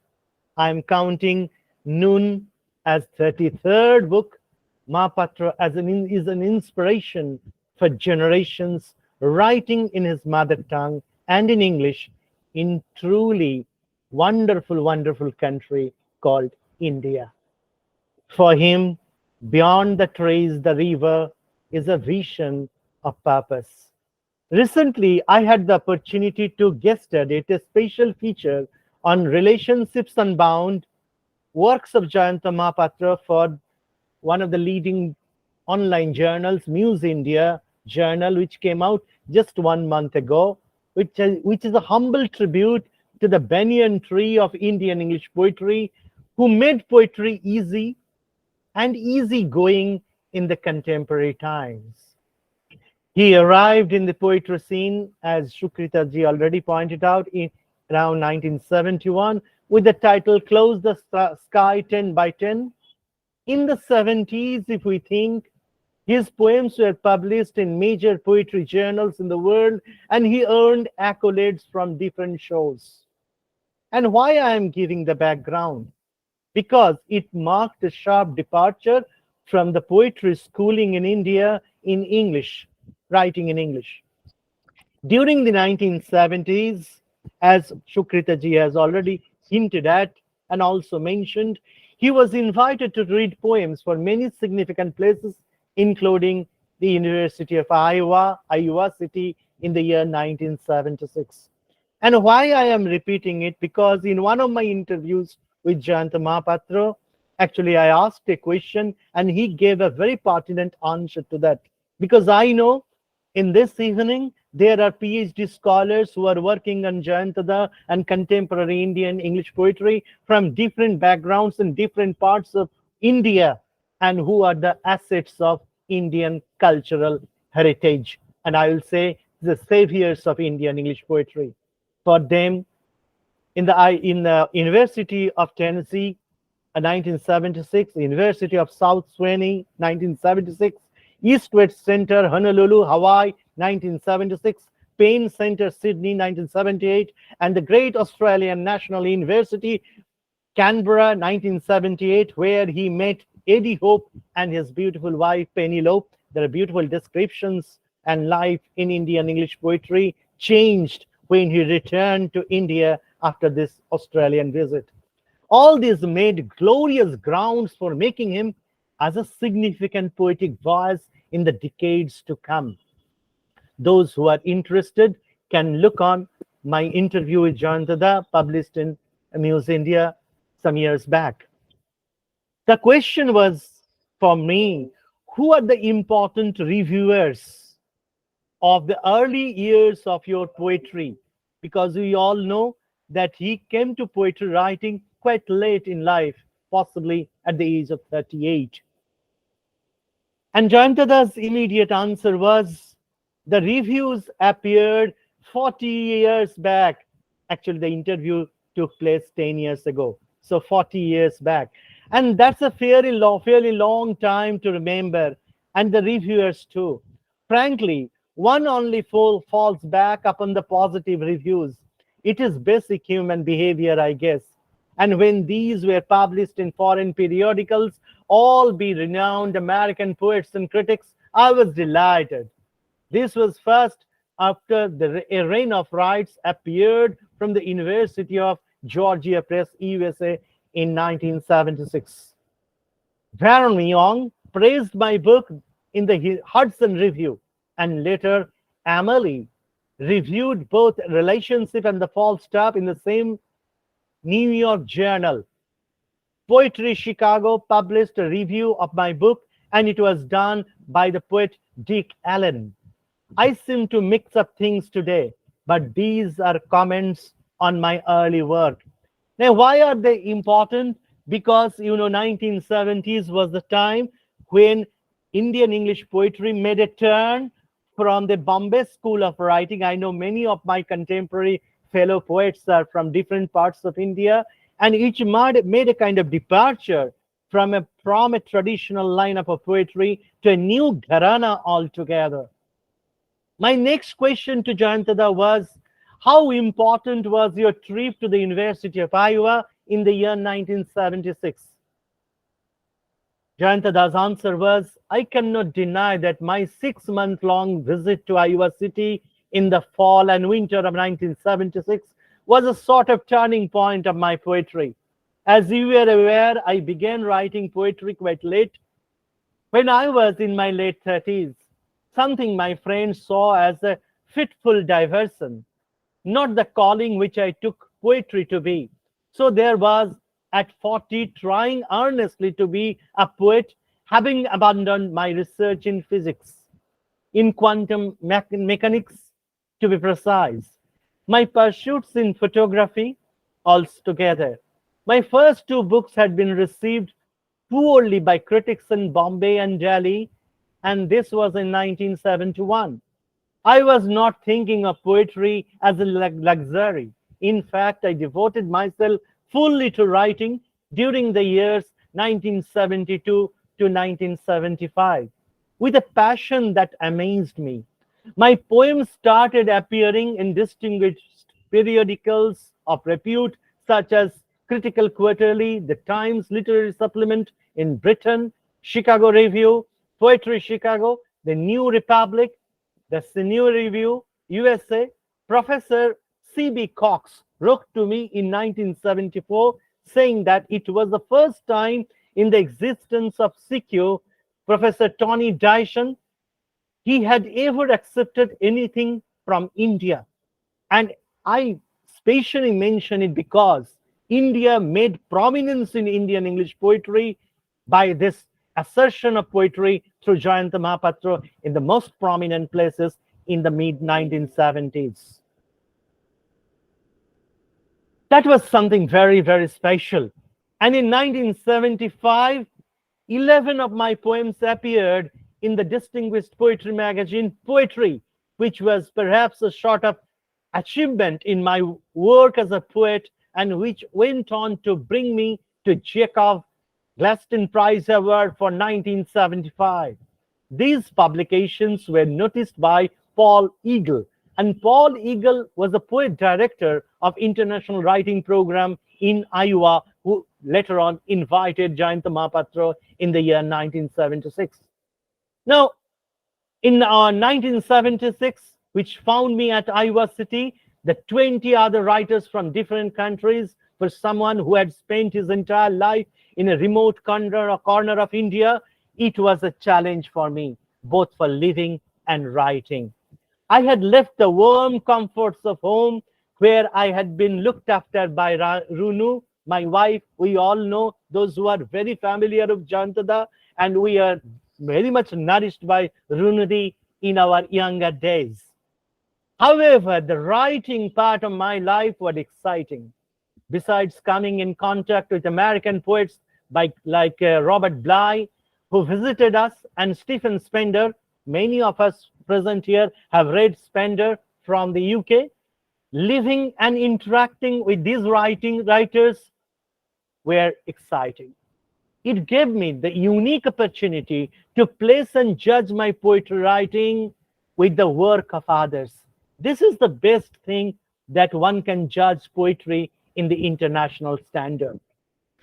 Speaker 5: I'm counting Noon as 33rd book, Mahapatra is an inspiration for generations writing in his mother tongue and in English in truly wonderful, wonderful country called India. For him, beyond the trees, the river is a vision of purpose. Recently, I had the opportunity to guest edit a special feature on Relationships Unbound, works of Jayanta Mahapatra for one of the leading online journals, Muse India journal, which came out just 1 month ago, which is a humble tribute to the banyan tree of Indian English poetry, who made poetry easy and easygoing in the contemporary times. He arrived in the poetry scene, as Sukrita ji already pointed out, in around 1971 with the title Close the Sky 10 by 10. In the 70s, if we think, his poems were published in major poetry journals in the world, and he earned accolades from different shows. And why I am giving the background? Because it marked a sharp departure from the poetry schooling in India in English, writing in English. During the 1970s, as Sukrita ji has already hinted at and also mentioned, he was invited to read poems for many significant places, including the University of Iowa City in the year 1976. And why I am repeating it, because in one of my interviews with Jayanta Mahapatra, actually I asked a question and he gave a very pertinent answer to that. Because I know in this evening, there are PhD scholars who are working on Jayantada and contemporary Indian English poetry from different backgrounds in different parts of India, and who are the assets of Indian cultural heritage. And I will say the saviors of Indian English poetry. For them, in the University of Tennessee, 1976, University of South Swansea, 1976, East-West Center, Honolulu, Hawaii, 1976, Payne Center, Sydney, 1978, and the Great Australian National University, Canberra, 1978, where he met Eddie Hope and his beautiful wife, Penelope. There are beautiful descriptions, and life in Indian English poetry changed when he returned to India after this Australian visit. All these made glorious grounds for making him as a significant poetic voice in the decades to come. Those who are interested can look on my interview with Jayantada, published in Muse India some years back. The question was for me, who are the important reviewers of the early years of your poetry? Because we all know that he came to poetry writing quite late in life, possibly at the age of 38. And Jayantada's immediate answer was, the reviews appeared 40 years back. Actually, the interview took place 10 years ago. So 40 years back. And that's a fairly long time to remember. And the reviewers too. Frankly, one only falls back upon the positive reviews. It is basic human behavior, I guess. And when these were published in foreign periodicals, all be renowned American poets and critics, I was delighted. This was first after a Reign of Rights appeared from the University of Georgia Press, USA in 1976. Baron Young praised my book in the Hudson Review, and later Emily reviewed both Relationship and the False Stop in the same New York Journal. Poetry Chicago published a review of my book, and it was done by the poet Dick Allen. I seem to mix up things today, but these are comments on my early work. Now, why are they important? Because, 1970s was the time when Indian English poetry made a turn from the Bombay School of Writing. I know many of my contemporary fellow poets are from different parts of India, and each made a kind of departure from a traditional lineup of poetry to a new gharana altogether. My next question to Jayanta was, how important was your trip to the University of Iowa in the year 1976? Jayantada's answer was, I cannot deny that my 6-month-long visit to Iowa City in the fall and winter of 1976 was a sort of turning point of my poetry. As you were aware, I began writing poetry quite late, when I was in my late 30s, something my friends saw as a fitful diversion, not the calling which I took poetry to be. So there was, at 40, trying earnestly to be a poet, having abandoned my research in physics, in quantum mechanics, to be precise, my pursuits in photography altogether. My first 2 books had been received poorly by critics in Bombay and Delhi, and this was in 1971. I was not thinking of poetry as a luxury. In fact, I devoted myself fully to writing during the years 1972 to 1975, with a passion that amazed me. My poems started appearing in distinguished periodicals of repute such as Critical Quarterly, The Times Literary Supplement in Britain, Chicago Review, Poetry Chicago, The New Republic, the Senior Review, USA. Professor C.B. Cox wrote to me in 1974 saying that it was the first time in the existence of CQ, Professor Tony Dyson, he had ever accepted anything from India. And I specially mention it because India made prominence in Indian English poetry by this assertion of poetry through Jayanta Mahapatra in the most prominent places in the mid-1970s. That was something very, very special. And in 1975, 11 of my poems appeared in the distinguished poetry magazine Poetry, which was perhaps a sort of achievement in my work as a poet, and which went on to bring me to Chekhov Gladstone Prize Award for 1975. These publications were noticed by Paul Eagle, and Paul Eagle was a poet director of International Writing Program in Iowa, who later on invited Jayanta Mahapatra in the year 1976. Now, in 1976, which found me at Iowa City, the 20 other writers from different countries, for someone who had spent his entire life in a remote corner of India, it was a challenge for me, both for living and writing. I had left the warm comforts of home where I had been looked after by Runu, my wife. We all know, those who are very familiar with Jantada, and we are very much nourished by Runudi in our younger days. However, the writing part of my life was exciting. Besides coming in contact with American poets like Robert Bly, who visited us, and Stephen Spender, many of us present here have read Spender from the UK. Living and interacting with these writers were exciting. It gave me the unique opportunity to place and judge my poetry writing with the work of others. This is the best thing that one can judge poetry in the international standard.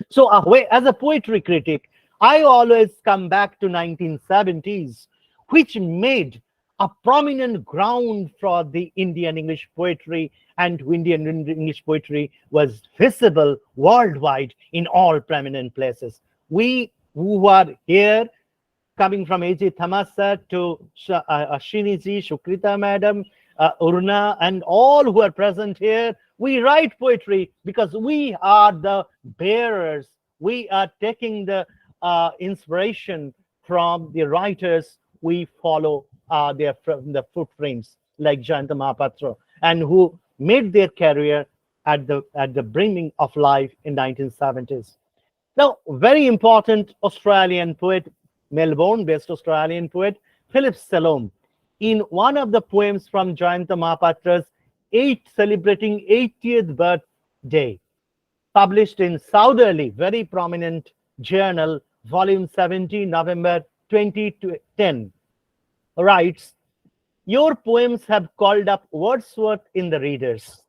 Speaker 5: So as a poetry critic, I always come back to 1970s, which made a prominent ground for the Indian English poetry, and Indian English poetry was visible worldwide in all prominent places. We who are here, coming from A.J. Thamasa to Ashwani ji, Sukrita madam, Urna, and all who are present here, we write poetry because we are the bearers. We are taking the inspiration from the writers we follow from the footprints, like Jayanta Mahapatra, and who made their career at the brimming of life in 1970s. Now, very important Australian poet, Melbourne-based Australian poet, Philip Salome, in one of the poems from Jayanta Mahapatra's celebrating 80th birthday, published in Southerly, very prominent journal, volume 17, November 2010, writes, "Your poems have called up Wordsworth in the readers.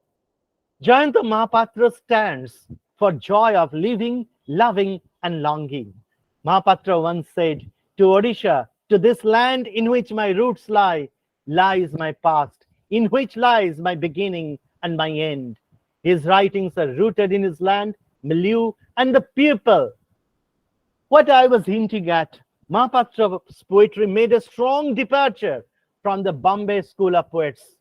Speaker 5: Jayanta Mahapatra stands for joy of living, loving, and longing. Mahapatra once said, to Odisha, to this land in which my roots lie, lies my past, in which lies my beginning and my end. His writings are rooted in his land, milieu, and the people." What I was hinting at, Mahapatra's poetry made a strong departure from the Bombay School of Poets.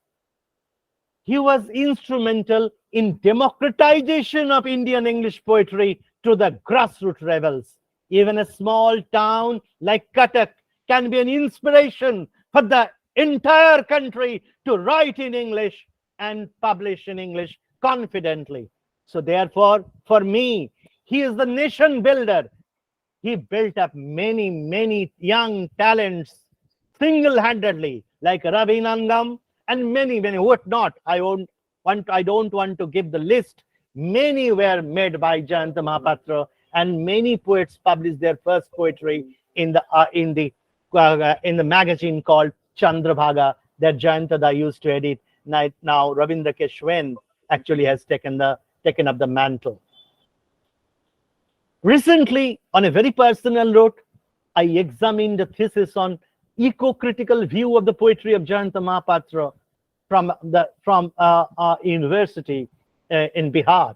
Speaker 5: He was instrumental in democratization of Indian English poetry to the grassroots rebels. Even a small town like Cuttack can be an inspiration for the entire country to write in English and publish in English confidently. So therefore, for me, he is the nation builder. He built up many, many young talents single-handedly, like Ravi Nangam and many, many what not. I don't want to give the list. Many were made by Jayanta Mahapatra, and many poets published their first poetry in the magazine called Chandrabhaga that Jayanta used to edit. Now Ravindra Keshwen actually has taken up the mantle. Recently, on a very personal note, I examined a thesis on eco-critical view of the poetry of Jayanta Mahapatra from university in Bihar.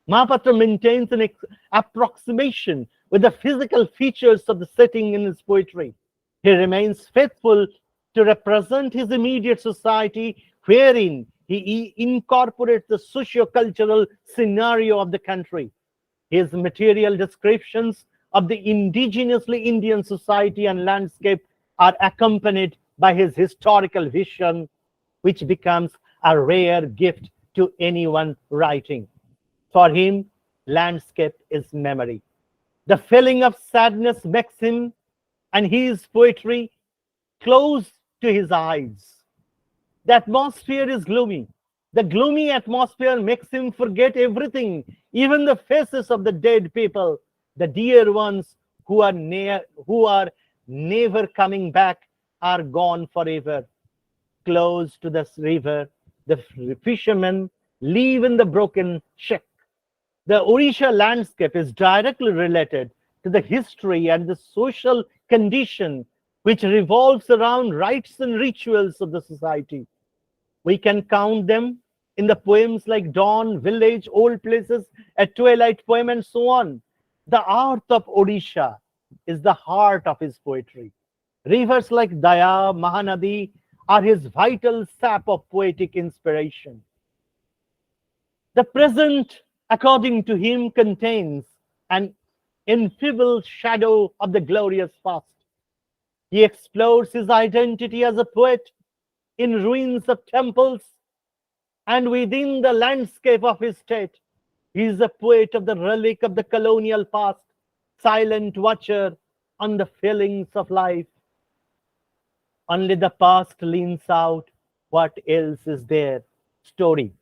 Speaker 5: Mahapatra maintains an approximation with the physical features of the setting in his poetry. He remains faithful to represent his immediate society, wherein he incorporates the socio-cultural scenario of the country. His material descriptions of the indigenously Indian society and landscape are accompanied by his historical vision, which becomes a rare gift to anyone writing. For him, landscape is memory. The feeling of sadness makes him and his poetry close to his eyes. The atmosphere is gloomy. The gloomy atmosphere makes him forget everything, even the faces of the dead people, the dear ones who are never coming back, are gone forever. Close to this river, the fishermen live in the broken shack. The Odisha landscape is directly related to the history and the social condition which revolves around rites and rituals of the society. We can count them in the poems like Dawn, Village, Old Places, A Twilight Poem, and so on. The art of Odisha is the heart of his poetry. Rivers like Daya, Mahanadi are his vital sap of poetic inspiration. The present, according to him, contains an enfeebled shadow of the glorious past. He explores his identity as a poet in ruins of temples and within the landscape of his state. He is a poet of the relic of the colonial past, silent watcher on the feelings of life. Only the past leans out. What else is there? Story.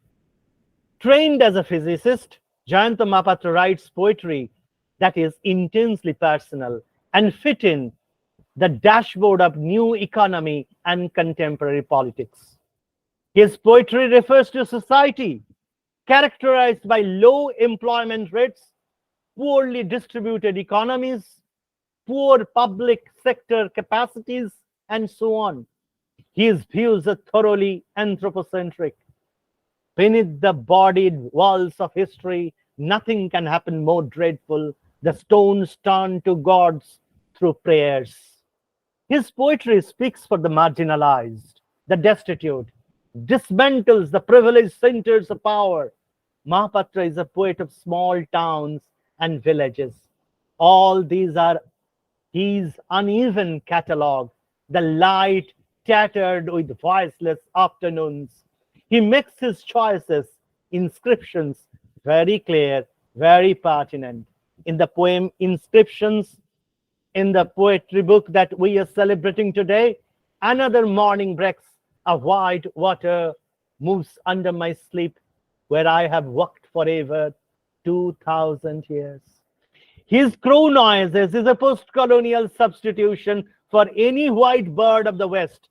Speaker 5: Trained as a physicist, Jayanta Mahapatra writes poetry that is intensely personal and fit in the dashboard of new economy and contemporary politics. His poetry refers to society characterized by low employment rates, poorly distributed economies, poor public sector capacities, and so on. His views are thoroughly anthropocentric. Beneath the bodied walls of history, nothing can happen more dreadful. The stones turn to gods through prayers. His poetry speaks for the marginalized, the destitute, dismantles the privileged centers of power. Mahapatra is a poet of small towns and villages. All these are his uneven catalogue, the light tattered with voiceless afternoons. He makes his choices, inscriptions, very clear, very pertinent. In the poem Inscriptions, in the poetry book that we are celebrating today, another morning breaks, a white water moves under my sleep, where I have walked forever, 2000 years. His crow noises is a post-colonial substitution for any white bird of the West.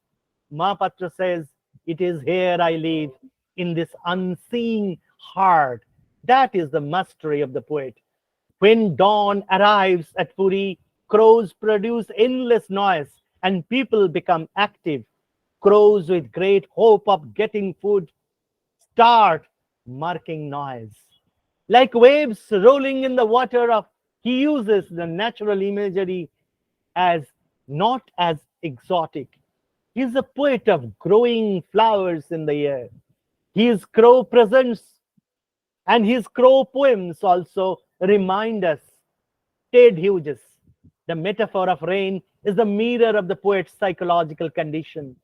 Speaker 5: Mahapatra says, it is here I live, in this unseen heart. That is the mastery of the poet. When dawn arrives at Puri, crows produce endless noise and people become active. Crows with great hope of getting food start marking noise. Like waves rolling in the water of, he uses the natural imagery as not as exotic. He's a poet of growing flowers in the air. His crow presents and his crow poems also remind us. Ted Hughes, the metaphor of rain is the mirror of the poet's psychological condition.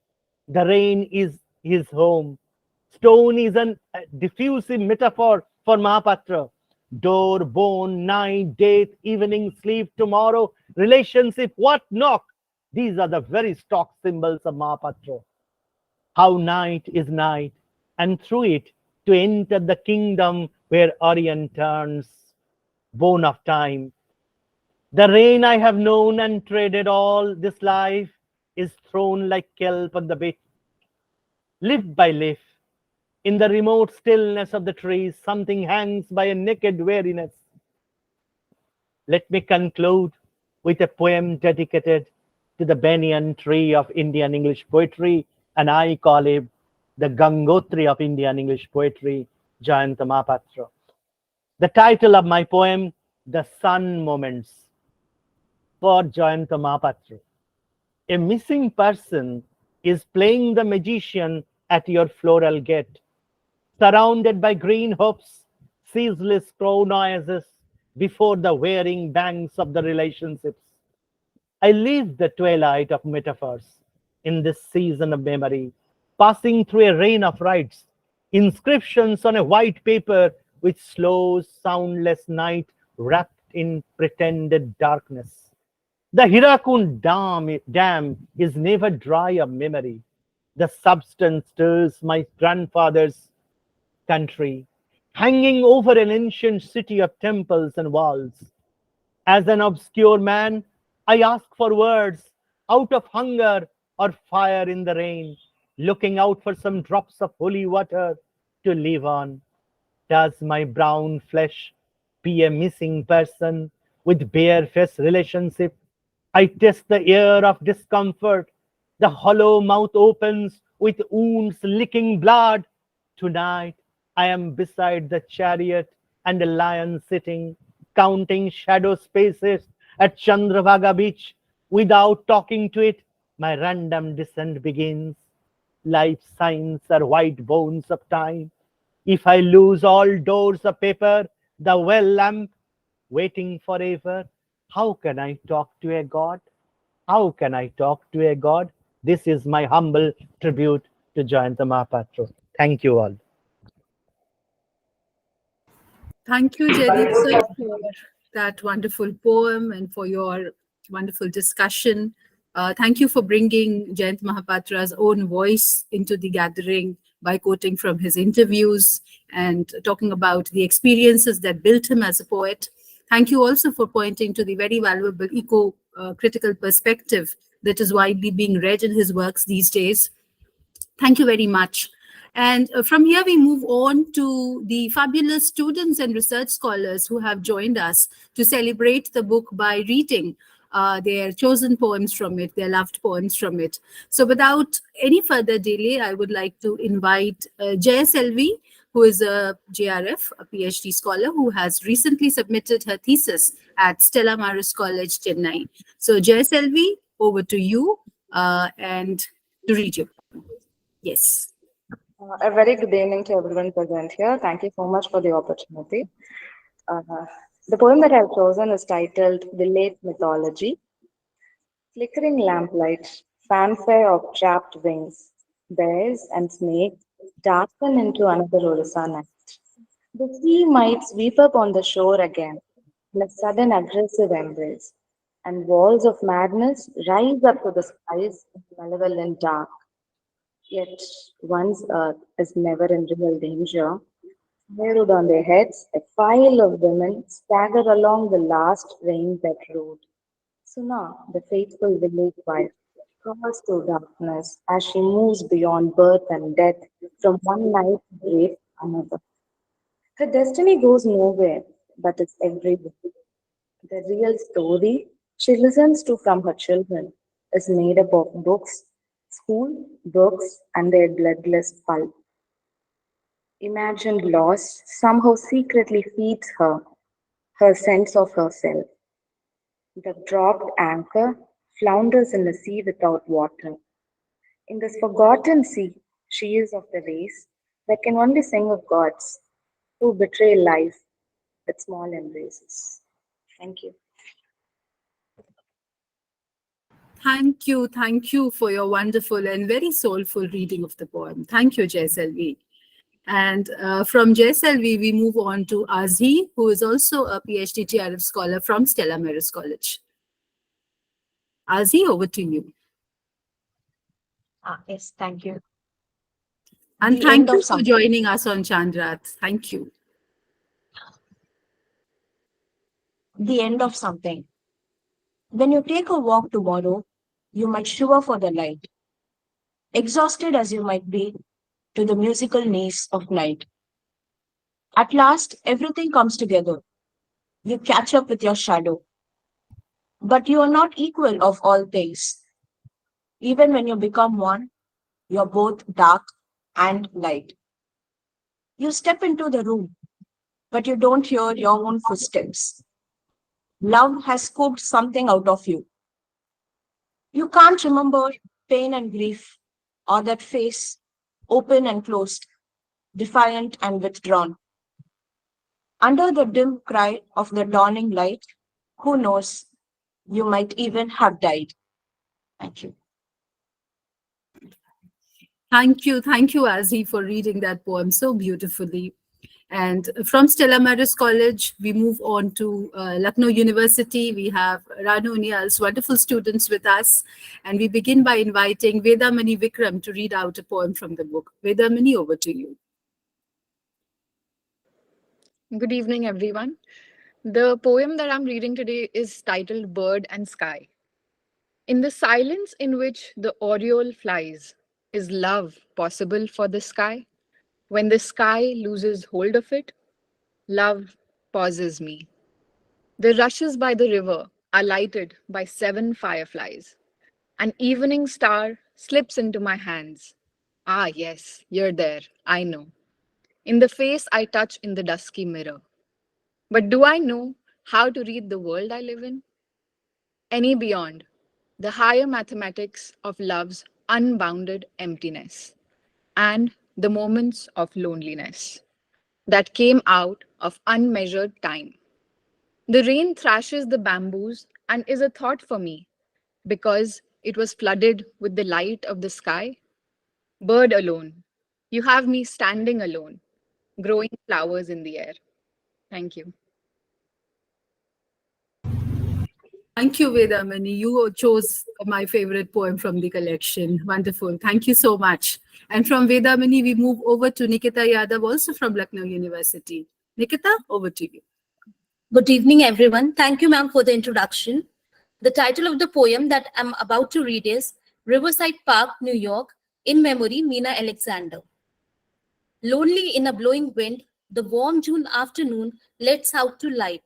Speaker 5: The rain is his home. Stone is a diffusive metaphor for Mahapatra. Door, bone, night, death, evening, sleep, tomorrow, relationship, what knock? These are the very stock symbols of Mahapatra. How night is night, and through it to enter the kingdom where Orient turns, bone of time. The rain I have known and traded all this life is thrown like kelp on the bit, leaf by leaf. In the remote stillness of the trees, something hangs by a naked weariness. Let me conclude with a poem dedicated to the banyan tree of Indian English poetry, and I call him the Gangotri of Indian English poetry, Jayanta Mahapatra. The title of my poem, The Sun Moments, for Jayanta Mahapatra. A missing person is playing the magician at your floral gate, surrounded by green hopes, ceaseless crow noises before the wearing banks of the relationships. I live the twilight of metaphors in this season of memory, passing through a rain of rites, inscriptions on a white paper with slow, soundless night wrapped in pretended darkness. The Hirakund dam is never dry of memory. The substance stirs my grandfather's country, hanging over an ancient city of temples and walls. As an obscure man, I ask for words out of hunger or fire in the rain, looking out for some drops of holy water to live on. Does my brown flesh be a missing person with bare face relationship? I test the air of discomfort. The hollow mouth opens with wounds licking blood. Tonight, I am beside the chariot and a lion sitting, counting shadow spaces at Chandrabhaga beach. Without talking to it, my random descent begins. Life signs are white bones of time. If I lose all doors of paper, the well lamp waiting forever, how can I talk to a god? How can I talk to a god? This is my humble tribute to Jayanta Mahapatra. Thank you all.
Speaker 1: Thank you, Jaydeep sir, for that wonderful poem and for your wonderful discussion. Thank you for bringing Jayant Mahapatra's own voice into the gathering by quoting from his interviews and talking about the experiences that built him as a poet. Thank you also for pointing to the very valuable eco-critical perspective that is widely being read in his works these days. Thank you very much. And from here, we move on to the fabulous students and research scholars who have joined us to celebrate the book by reading their chosen poems from it, their loved poems from it. So without any further delay, I would like to invite Jayaselvi, who is a JRF, a PhD scholar, who has recently submitted her thesis at Stella Maris College, Chennai. So Jayaselvi, over to you and to read your poem. Yes.
Speaker 6: A very good evening to everyone present here. Thank you so much for the opportunity. Uh, the poem that I've chosen is titled Village Mythology. Flickering lamplight, fanfare of trapped wings, bears and snakes darken into another Orissa night. The sea might sweep up on the shore again in a sudden aggressive embrace, and walls of madness rise up to the skies in malevolent dark. Yet one's earth is never in real danger. Narrowed on their heads, a file of women stagger along the last rain-wet road. Suna, the faithful village wife, crawls through darkness as she moves beyond birth and death from one night grave to another. Her destiny goes nowhere, but is everywhere. The real story she listens to from her children is made up of books, school books, and their bloodless pulp. Imagined loss somehow secretly feeds her her sense of herself. The dropped anchor flounders in the sea without water. In this forgotten sea, she is of the race that can only sing of gods who betray life with small embraces. Thank you.
Speaker 1: Thank you for your wonderful and very soulful reading of the poem. Thank you, Jayselvi. And from Jayselvi, we move on to Aazhi, who is also a PhD TRF scholar from Stella Maris College. Aazhi, over to you.
Speaker 7: Yes, thank you.
Speaker 1: And
Speaker 7: The
Speaker 1: thank
Speaker 7: end
Speaker 1: you
Speaker 7: of
Speaker 1: for
Speaker 7: something.
Speaker 1: joining us on Chandrat. Thank you.
Speaker 7: The end of something. When you take a walk tomorrow, you might shiver for the light, exhausted as you might be to the musical knees of night. At last, everything comes together. You catch up with your shadow, but you are not equal of all things. Even when you become one, you're both dark and light. You step into the room, but you don't hear your own footsteps. Love has scooped something out of you. You can't remember pain and grief, or that face, open and closed, defiant and withdrawn. Under the dim cry of the dawning light, who knows, you might even have died. Thank you.
Speaker 1: Thank you, Aazhi, for reading that poem so beautifully. And from Stella Maris College, we move on to Lucknow University. We have Ranu Nial's wonderful students with us. And we begin by inviting Vedamini Vikram to read out a poem from the book. Vedamini, over to you.
Speaker 8: Good evening, everyone. The poem that I'm reading today is titled Bird and Sky. In the silence in which the oriole flies, is love possible for the sky? When the sky loses hold of it, love pauses me. The rushes by the river are lighted by 7 fireflies. An evening star slips into my hands. Ah, yes, you're there, I know. In the face I touch in the dusky mirror. But do I know how to read the world I live in? Any beyond the higher mathematics of love's unbounded emptiness and the moments of loneliness that came out of unmeasured time. The rain thrashes the bamboos and is a thought for me because it was flooded with the light of the sky. Bird alone, you have me standing alone, growing flowers in the air. Thank you.
Speaker 1: Thank you, Vedamini. You chose my favorite poem from the collection. Wonderful. Thank you so much. And from Vedamini, we move over to Nikita Yadav, also from Lucknow University. Nikita, over to you.
Speaker 9: Good evening, everyone. Thank you, ma'am, for the introduction. The title of the poem that I'm about to read is Riverside Park, New York, in memory, Mina Alexander. Lonely in a blowing wind, the warm June afternoon lets out to light.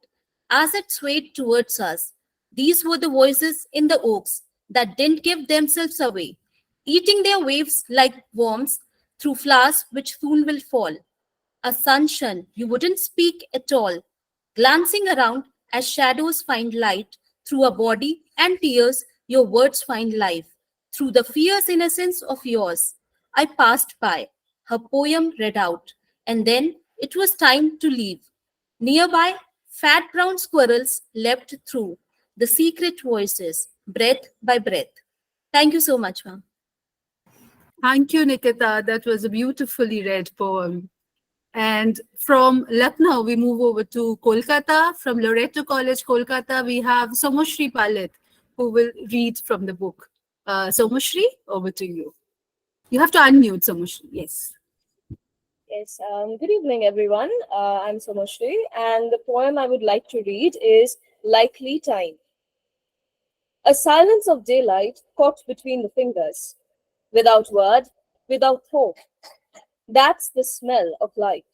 Speaker 9: As it swayed towards us, these were the voices in the oaks that didn't give themselves away, eating their waves like worms through flowers which soon will fall. A sunshine you wouldn't speak at all, glancing around as shadows find light through a body and tears your words find life. Through the fierce innocence of yours, I passed by, her poem read out, and then it was time to leave. Nearby, fat brown squirrels leapt through the secret voices, breath by breath. Thank you so much, ma'am.
Speaker 1: Thank you, Nikita. That was a beautifully read poem. And from Lucknow, we move over to Kolkata. From Loreto College, Kolkata, we have Somoshree Palit, who will read from the book. Somoshree, over to you. You have to unmute, Somoshree. Yes.
Speaker 10: Yes, good evening, everyone. I'm Somoshree, and the poem I would like to read is Likely Time. A silence of daylight caught between the fingers, without word, without hope. That's the smell of life.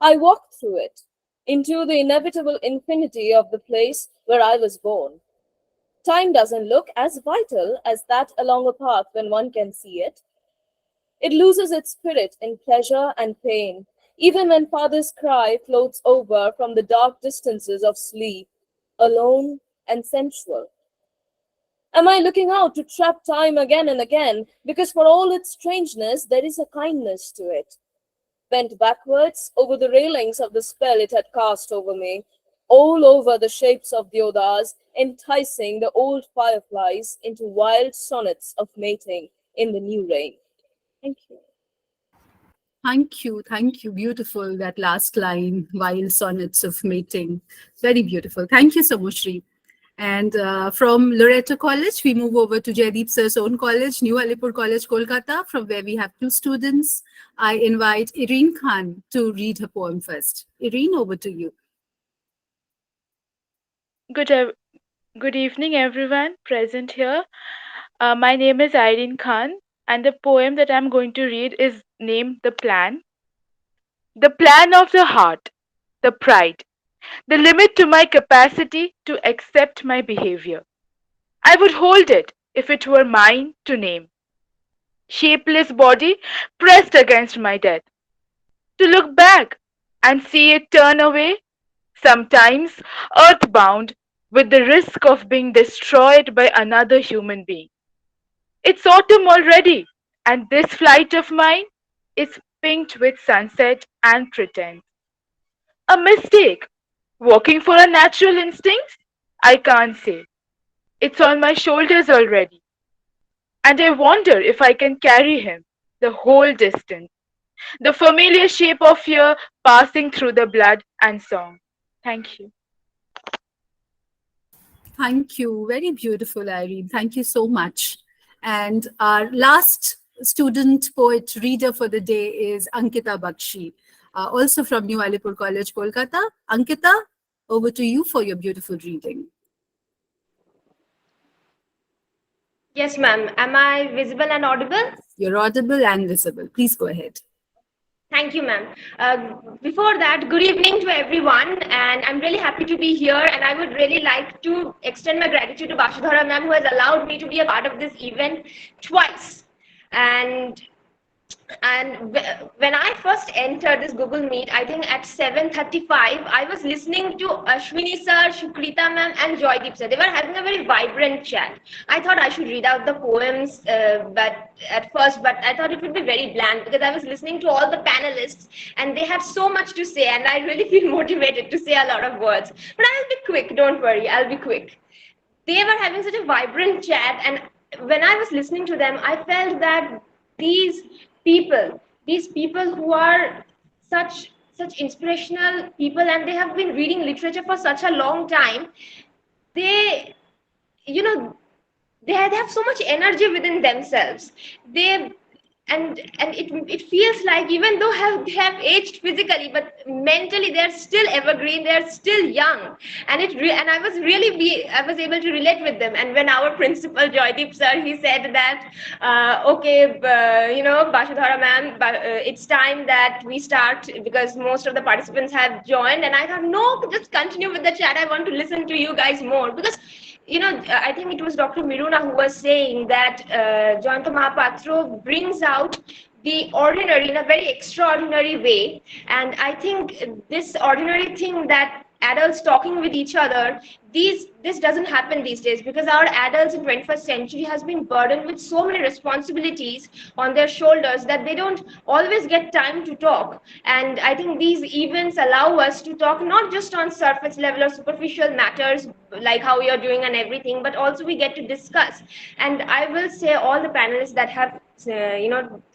Speaker 10: I walked through it, into the inevitable infinity of the place where I was born. Time doesn't look as vital as that along a path when one can see it. It loses its spirit in pleasure and pain, even when father's cry floats over from the dark distances of sleep, alone and sensual. Am I looking out to trap time again and again? Because for all its strangeness, there is a kindness to it. Bent backwards over the railings of the spell it had cast over me, all over the shapes of deodars, enticing the old fireflies into wild sonnets of mating in the new rain. Thank you.
Speaker 1: Thank you. Thank you. Beautiful. That last line, wild sonnets of mating. Very beautiful. Thank you so much, Shri. And from Loreto College, we move over to Jaydeep sir's own college, New Alipore College, Kolkata, from where we have two students. I invite Irene Khan to read her poem first. Irene, over to you.
Speaker 11: Good, good evening, everyone present here. My name is Irene Khan, and the poem that I'm going to read is named The Plan. The plan of the heart, the pride, the limit to my capacity to accept my behavior. I would hold it if it were mine to name. Shapeless body pressed against my death. To look back and see it turn away, sometimes earthbound with the risk of being destroyed by another human being. It's autumn already, and this flight of mine is pinked with sunset and pretense. A mistake. Walking for a natural instinct? I can't say. It's on my shoulders already. And I wonder if I can carry him the whole distance. The familiar shape of fear passing through the blood and song. Thank you.
Speaker 1: Thank you. Very beautiful, Irene. Thank you so much. And our last student poet reader for the day is Ankita Bakshi, also from New Alipore College, Kolkata. Ankita, over to you for your beautiful reading.
Speaker 12: Yes, ma'am. Am I visible and audible?
Speaker 1: You're audible and visible. Please go ahead.
Speaker 12: Thank you, ma'am. Before that, good evening to everyone, and I'm really happy to be here. And I would really like to extend my gratitude to Bashudhara ma'am, who has allowed me to be a part of this event twice. And when I first entered this Google Meet, I think at 7:35, I was listening to Ashwani sir, Sukrita ma'am, and Jaydeep sir. They were having a very vibrant chat. I thought I should read out the poems, but I thought it would be very bland because I was listening to all the panelists, and they had so much to say, and I really feel motivated to say a lot of words. But I'll be quick. Don't worry, I'll be quick. They were having such a vibrant chat, and when I was listening to them, I felt that these people who are such inspirational people, and they have been reading literature for such a long time, they you know they have so much energy within themselves. it feels like even though they have aged physically, but mentally they're still evergreen, they're still young. And I was able to relate with them. And when our principal Jaydeep sir, he said that okay, Bashudhara ma'am, it's time that we start, because most of the participants have joined. And I thought, no, just continue with the chat, I want to listen to you guys more. Because I think it was Dr. Miruna who was saying that Jayanta Mahapatra brings out the ordinary in a very extraordinary way. And I think this ordinary thing that adults talking with each other, this doesn't happen these days, because our adults in 21st century has been burdened with so many responsibilities on their shoulders that they don't always get time to talk. And I think these events allow us to talk not just on surface level or superficial matters like how you're doing and everything, but also we get to discuss. And I will say all the panelists that have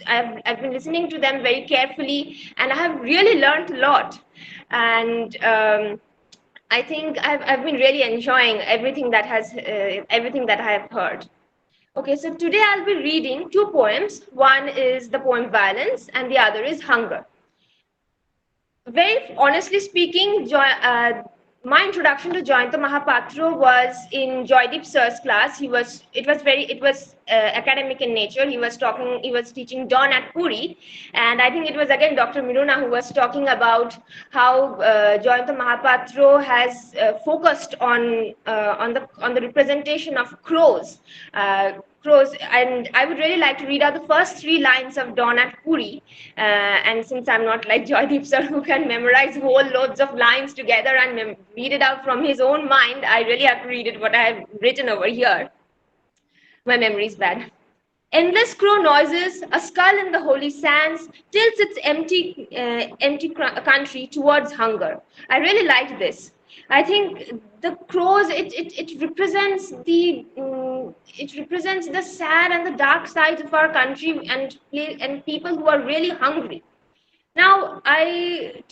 Speaker 12: I've been listening to them very carefully, and I have really learned a lot. And I think I've been really enjoying everything that I have heard. Okay, so today I'll be reading two poems. One is the poem Violence, and the other is Hunger. Very honestly speaking, my introduction to Jayanta Mahapatra was in Jaydeep sir's class. It was academic in nature. He was teaching Dawn at Puri, and I think it was again Dr. Miruna who was talking about how Jayanta Mahapatra has focused on the representation of crows. And I would really like to read out the first three lines of Dawn at Puri. And since I'm not like Jaydeep sir who can memorize whole loads of lines together and read it out from his own mind, I really have to read it what I have written over here. My memory is bad. Endless crow noises, a skull in the holy sands tilts its empty country towards hunger. I really like this. I think the crows, it represents the sad and the dark sides of our country and people who are really hungry. Now I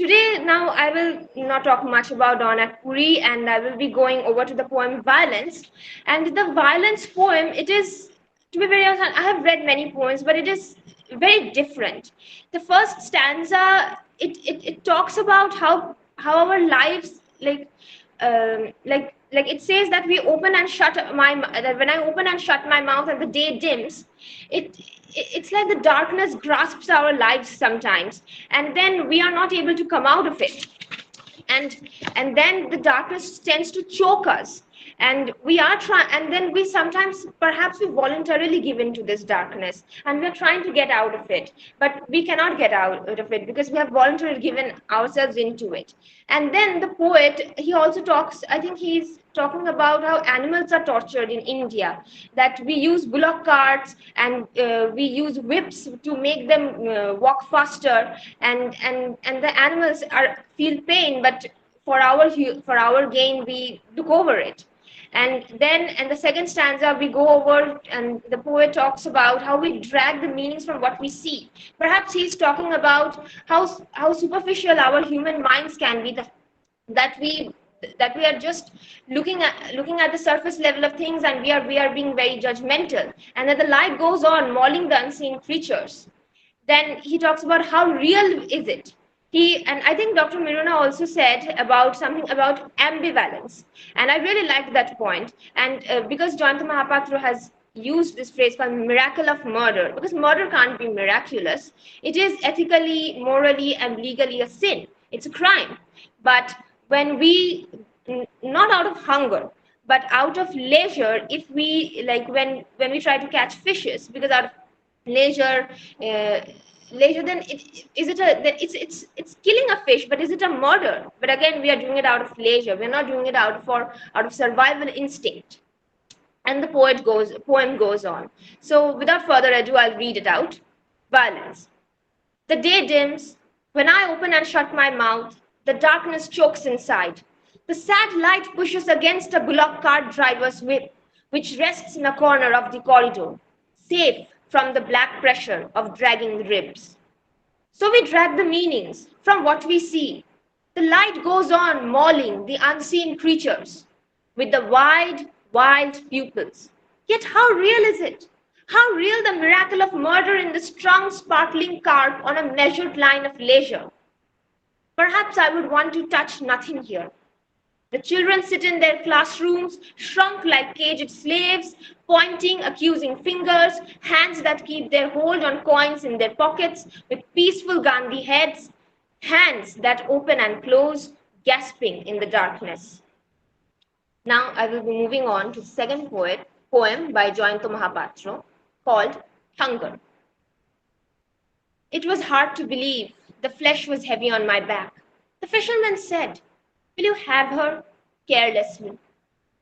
Speaker 12: will not talk much about Dawn at Puri, and I will be going over to the poem Violence. And the Violence poem, it is, to be very honest, I have read many poems, but it is very different. The first stanza, it talks about how our lives, like it says that we open and shut that when I open and shut my mouth and the day dims, it's like the darkness grasps our lives sometimes, and then we are not able to come out of it, and then the darkness tends to choke us, and then we sometimes perhaps we voluntarily give in to this darkness, and we're trying to get out of it, but we cannot get out of it because we have voluntarily given ourselves into it. And then the poet, he also talks, I think he's talking about how animals are tortured in India, that we use bullock carts and we use whips to make them walk faster, and the animals feel pain, but for our gain we look over it. And then in the second stanza we go over, and the poet talks about how we drag the meanings from what we see. Perhaps he's talking about how superficial our human minds can be, that we are just looking at the surface level of things, and we are being very judgmental, and then the light goes on mauling the unseen creatures. Then he talks about how real is it. And I think Dr. Miruna also said about something about ambivalence, and I really liked that point. And because Jayanta Mahapatra has used this phrase called miracle of murder, because murder can't be miraculous. It is ethically, morally, and legally a sin. It's a crime. But when we, not out of hunger, but out of leisure, if we, like when we try to catch fishes, because out of leisure, then it's killing a fish, but is it a murder? But again, we are doing it out of leisure. We're not doing it out of survival instinct. And the poem goes on. So without further ado, I'll read it out. Violence. The day dims. When I open and shut my mouth, the darkness chokes inside. The sad light pushes against a bullock cart driver's whip, which rests in a corner of the corridor, safe from the black pressure of dragging ribs. So we drag the meanings from what we see. The light goes on mauling the unseen creatures with the wide, wild pupils. Yet how real is it? How real the miracle of murder in the strong, sparkling carp on a measured line of leisure. Perhaps I would want to touch nothing here. The children sit in their classrooms, shrunk like caged slaves, pointing accusing fingers, hands that keep their hold on coins in their pockets with peaceful Gandhi heads, hands that open and close, gasping in the darkness. Now I will be moving on to the second poem by Jayanta Mahapatra called Hunger. It was hard to believe. The flesh was heavy on my back. The fisherman said, "Will you have her?" carelessly,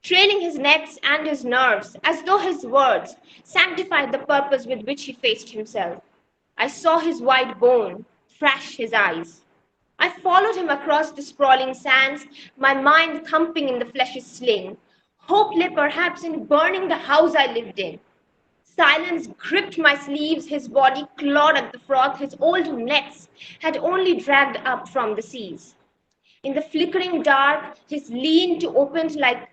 Speaker 12: trailing his nets and his nerves as though his words sanctified the purpose with which he faced himself. I saw his white bone thrash his eyes. I followed him across the sprawling sands, my mind thumping in the flesh's sling. Hope lay perhaps in burning the house I lived in. Silence gripped my sleeves, his body clawed at the froth his old nets had only dragged up from the seas. In the flickering dark, his lean to opened like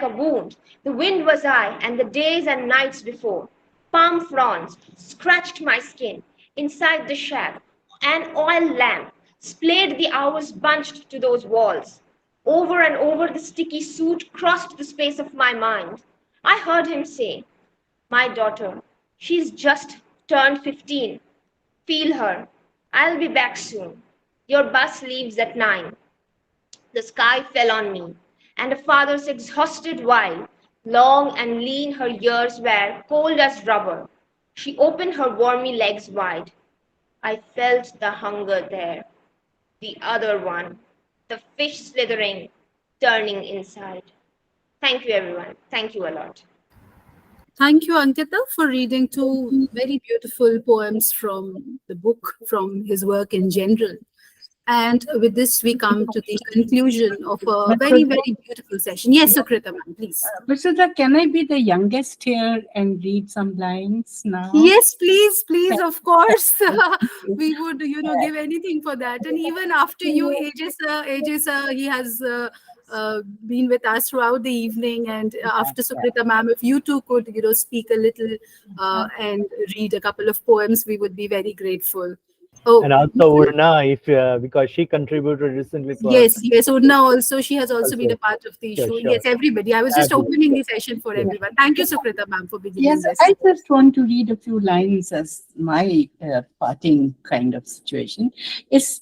Speaker 12: a wound. The wind was I, and the days and nights before. Palm fronds scratched my skin. Inside the shack, an oil lamp splayed the hours bunched to those walls. Over and over the sticky suit crossed the space of my mind. I heard him say, "My daughter, she's just turned 15. Feel her. I'll be back soon. Your bus leaves at 9. The sky fell on me, and a father's exhausted while, long and lean her ears were cold as rubber. She opened her wormy legs wide. I felt the hunger there. The other one, the fish slithering, turning inside. Thank you, everyone. Thank you a lot.
Speaker 1: Thank you, Ankita, for reading two very beautiful poems from the book, from his work in general. And with this, we come to the conclusion of a very, very beautiful session. Yes, Sukrita, ma'am, please.
Speaker 2: Vasudha, can I be the youngest here and read some lines now?
Speaker 1: Yes, please, of course. We would, give anything for that. And even after you, AJ, he has been with us throughout the evening. And after Sukrita, ma'am, if you two could, speak a little and read a couple of poems, we would be very grateful. Oh,
Speaker 5: and also Urna, if because she contributed recently to
Speaker 1: yes, Urna also, she has also been a part of the show.
Speaker 5: Sure.
Speaker 1: Yes, everybody. I was just opening the session for everyone. Thank you, Sukrita ma'am, for beginning
Speaker 2: Yes,
Speaker 1: this.
Speaker 2: I just want to read a few lines as my parting kind of situation. It's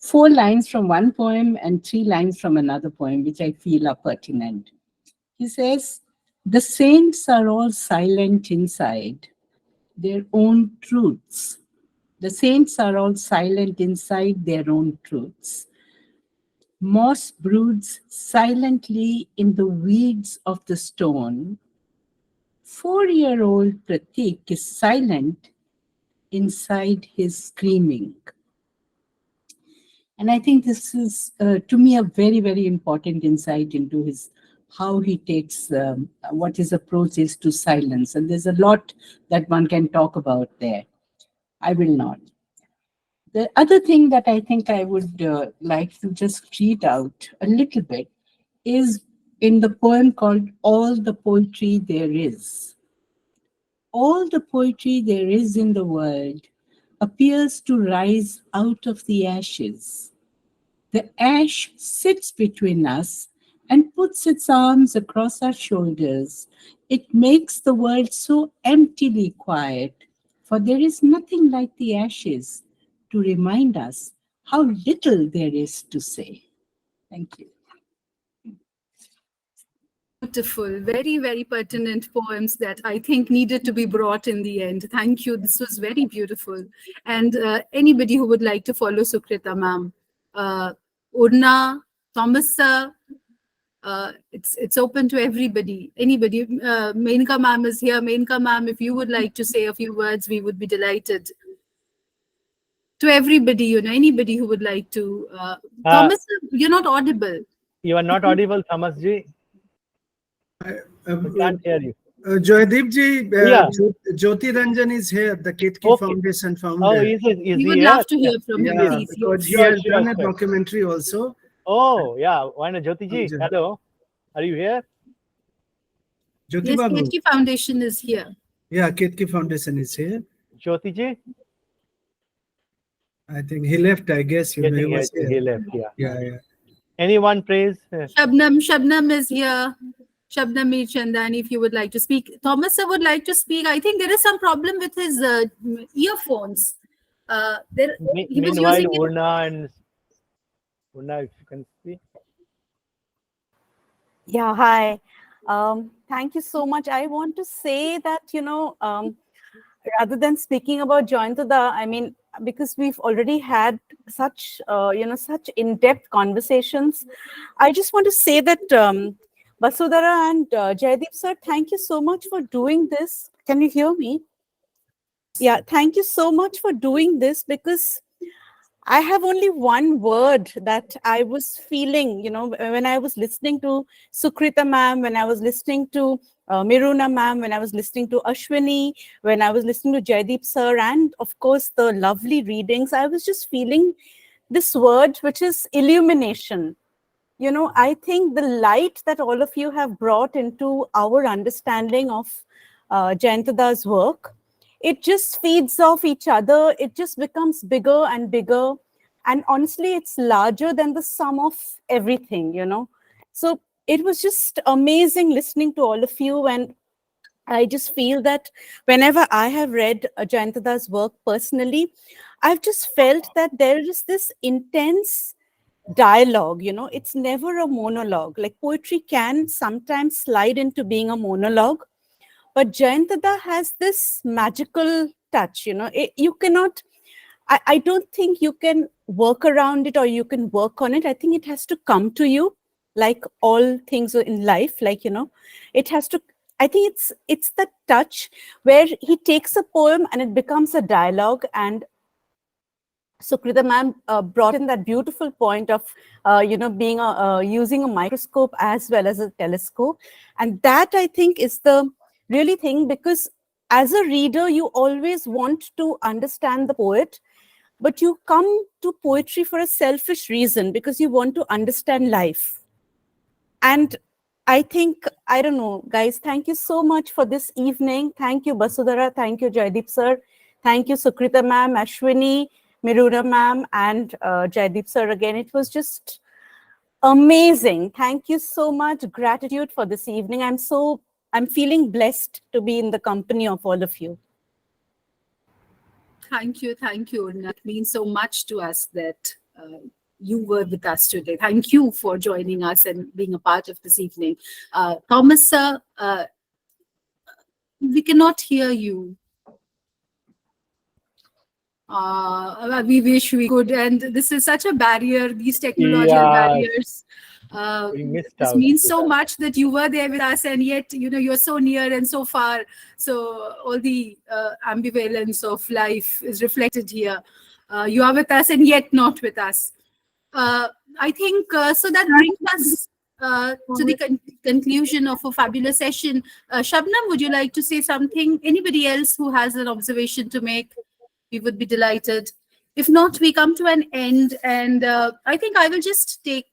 Speaker 2: 4 lines from one poem and 3 lines from another poem, which I feel are pertinent. He says, "The saints are all silent inside their own truths. The saints are all silent inside their own truths. Moss broods silently in the weeds of the stone. 4-year-old Pratik is silent inside his screaming." And I think this is, to me, a very, very important insight into how he takes what his approach is to silence. And there's a lot that one can talk about there. I will not. The other thing that I think I would like to just read out a little bit is in the poem called All the Poetry There Is. All the poetry there is in the world appears to rise out of the ashes. The ash sits between us and puts its arms across our shoulders. It makes the world so emptily quiet, for there is nothing like the ashes to remind us how little there is to say. Thank you.
Speaker 1: Beautiful, very, very pertinent poems that I think needed to be brought in the end. Thank you. This was very beautiful. And anybody who would like to follow Sukrita ma'am, Urna, Thomas sir, it's open to everybody. Anybody. Menka ma'am is here. Menka ma'am, if you would like to say a few words, we would be delighted. To everybody, anybody who would like to. Thomas, you're not audible.
Speaker 5: You are not audible, Thomas ji. I can't hear you.
Speaker 4: Jaydeep ji,
Speaker 5: Yeah.
Speaker 4: Jyoti Ranjan is here, the Ketaki Foundation founder.
Speaker 5: Oh, is
Speaker 1: we would love to hear from him, please.
Speaker 4: Because he has done a documentary also.
Speaker 5: Oh, yeah. Why not, Jyoti ji? Hello. Are you here?
Speaker 4: Jyoti
Speaker 1: Yes,
Speaker 4: Babu.
Speaker 1: Ketaki Foundation is here.
Speaker 4: Yeah, Ketaki Foundation is here.
Speaker 5: Jyoti ji?
Speaker 4: I think he left, I guess, he was here.
Speaker 5: He left, yeah.
Speaker 4: Yeah.
Speaker 5: Anyone praise?
Speaker 1: Shabnam is here. Shabnam Mir Chandani, if you would like to speak. Thomas sir would like to speak. I think there is some problem with his earphones. He was
Speaker 5: Meanwhile,
Speaker 1: using it.
Speaker 5: Urna, if you can speak.
Speaker 13: Yeah, hi. Thank you so much. I want to say that, rather than speaking about Jayanta, I mean, because we've already had such, such in-depth conversations, I just want to say that Vasudhara and Jaydeep sir, thank you so much for doing this. Can you hear me? Yeah, thank you so much for doing this, because I have only one word that I was feeling, when I was listening to Sukrita ma'am, when I was listening to Miruna ma'am, when I was listening to Ashwani, when I was listening to Jaydeep sir, and of course the lovely readings, I was just feeling this word, which is illumination. I think the light that all of you have brought into our understanding of Jayantada's work, it just feeds off each other. It just becomes bigger and bigger. And honestly, it's larger than the sum of everything, So it was just amazing listening to all of you. And I just feel that whenever I have read Jayantada's work personally, I've just felt that there is this intense dialogue, it's never a monologue. Like poetry can sometimes slide into being a monologue, but Jayantada has this magical touch, you cannot, I don't think you can work around it or you can work on it. I think it has to come to you, like all things in life, it has to, I think it's the touch where he takes a poem and it becomes a dialogue. And Sukrita ma'am brought in that beautiful point of, being using a microscope as well as a telescope. And that I think is the really thing, because as a reader, you always want to understand the poet, but you come to poetry for a selfish reason, because you want to understand life. And I think, I don't know, guys, thank you so much for this evening. Thank you, Vasudhara. Thank you, Jaydeep sir. Thank you, Sukrita ma'am, Ashwani, Miruna ma'am, and Jaydeep sir again. It was just amazing. Thank you so much. Gratitude for this evening. I'm feeling blessed to be in the company of all of you.
Speaker 1: Thank you. It means so much to us that you were with us today. Thank you for joining us and being a part of this evening. Thomas sir, we cannot hear you. We wish we could, and this is such a barrier, these technological barriers. This means so much that you were there with us, and yet you're so near and so far. So all the ambivalence of life is reflected here. You are with us and yet not with us. I think so that brings us to the conclusion of a fabulous session. Shabnam, would you like to say something? Anybody else who has an observation to make? We would be delighted. If not, we come to an end, and I think I will just take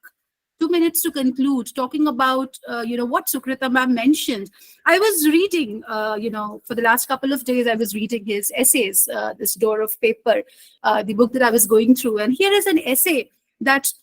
Speaker 1: 2 minutes to conclude, talking about what Sukrita ma'am mentioned. I was reading, for the last couple of days, I was reading his essays, this Door of Paper, the book that I was going through, and here is an essay that's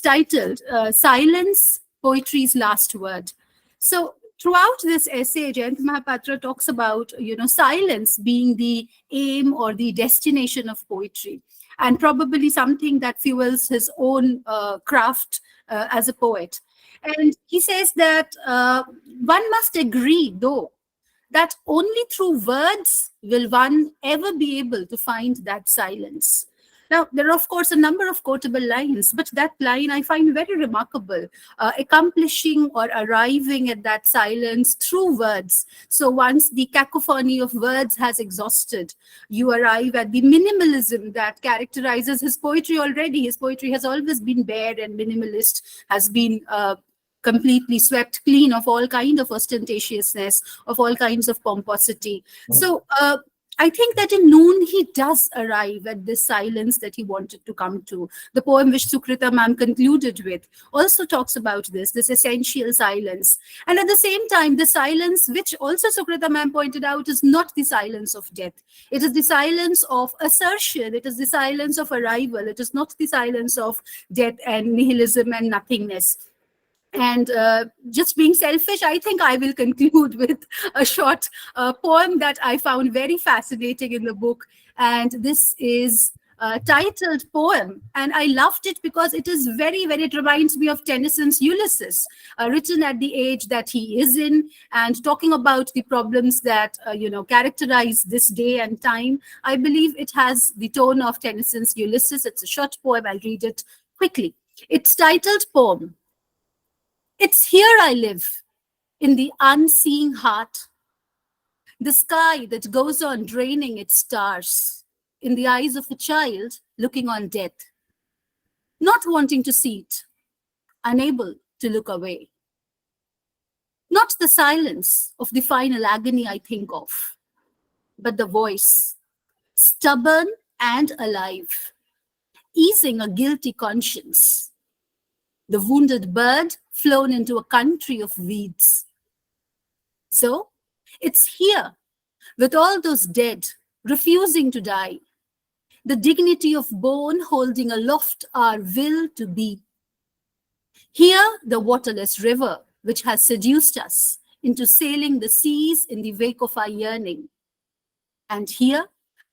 Speaker 1: titled "Silence, Poetry's Last Word." So throughout this essay, Jayanta Mahapatra talks about, silence being the aim or the destination of poetry, and probably something that fuels his own craft as a poet. And he says that one must agree, though, that only through words will one ever be able to find that silence. Now, there are, of course, a number of quotable lines, but that line I find very remarkable, accomplishing or arriving at that silence through words. So once the cacophony of words has exhausted, you arrive at the minimalism that characterizes his poetry already. His poetry has always been bare and minimalist, has been completely swept clean of all kind of ostentatiousness, of all kinds of pomposity. So I think that in noon, he does arrive at this silence that he wanted to come to. The poem which Sukrita ma'am concluded with also talks about this essential silence. And at the same time, the silence which also Sukrita ma'am pointed out is not the silence of death. It is the silence of assertion. It is the silence of arrival. It is not the silence of death and nihilism and nothingness. And just being selfish, I think I will conclude with a short poem that I found very fascinating in the book. And this is titled Poem. And I loved it because it is it reminds me of Tennyson's Ulysses, written at the age that he is in, and talking about the problems that, characterize this day and time. I believe it has the tone of Tennyson's Ulysses. It's a short poem. I'll read it quickly. It's titled Poem. It's here I live, in the unseeing heart, the sky that goes on draining its stars, in the eyes of a child looking on death, not wanting to see it, unable to look away. Not the silence of the final agony I think of, but the voice, stubborn and alive, easing a guilty conscience. The wounded bird flown into a country of weeds. So it's here, with all those dead, refusing to die, the dignity of bone holding aloft our will to be. Here, the waterless river, which has seduced us into sailing the seas in the wake of our yearning. And here,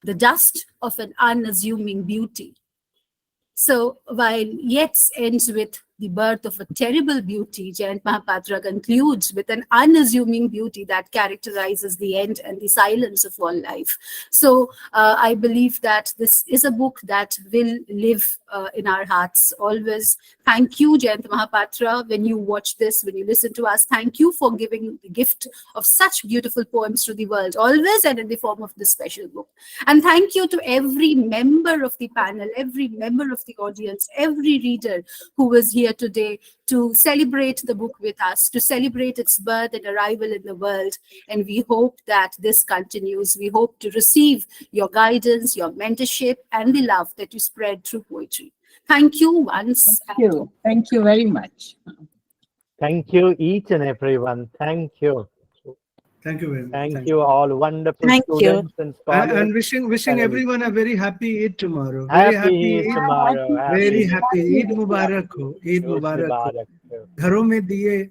Speaker 1: the dust of an unassuming beauty. So while Yeats ends with the birth of a terrible beauty, Jayanta Mahapatra concludes with an unassuming beauty that characterizes the end and the silence of all life. So I believe that this is a book that will live in our hearts always. Thank you, Jayanta Mahapatra, when you watch this, when you listen to us. Thank you for giving the gift of such beautiful poems to the world, always, and in the form of this special book. And thank you to every member of the panel, every member of the audience, every reader who was here today to celebrate the book with us, to celebrate its birth and arrival in the world. And we hope that this continues. We hope to receive your guidance, your mentorship, and the love that you spread through poetry. Thank you once.
Speaker 2: Thank you. Thank you very much.
Speaker 5: Thank you, each and everyone. Thank you.
Speaker 4: Thank you very much.
Speaker 5: Thank you all, wonderful
Speaker 13: Thank
Speaker 5: students and scholars.
Speaker 4: And wishing everyone a very happy Eid tomorrow.
Speaker 5: Happy Eid tomorrow.
Speaker 4: Very happy Eid Mubarak ho. Eid Mubarak ho. घरों में दिए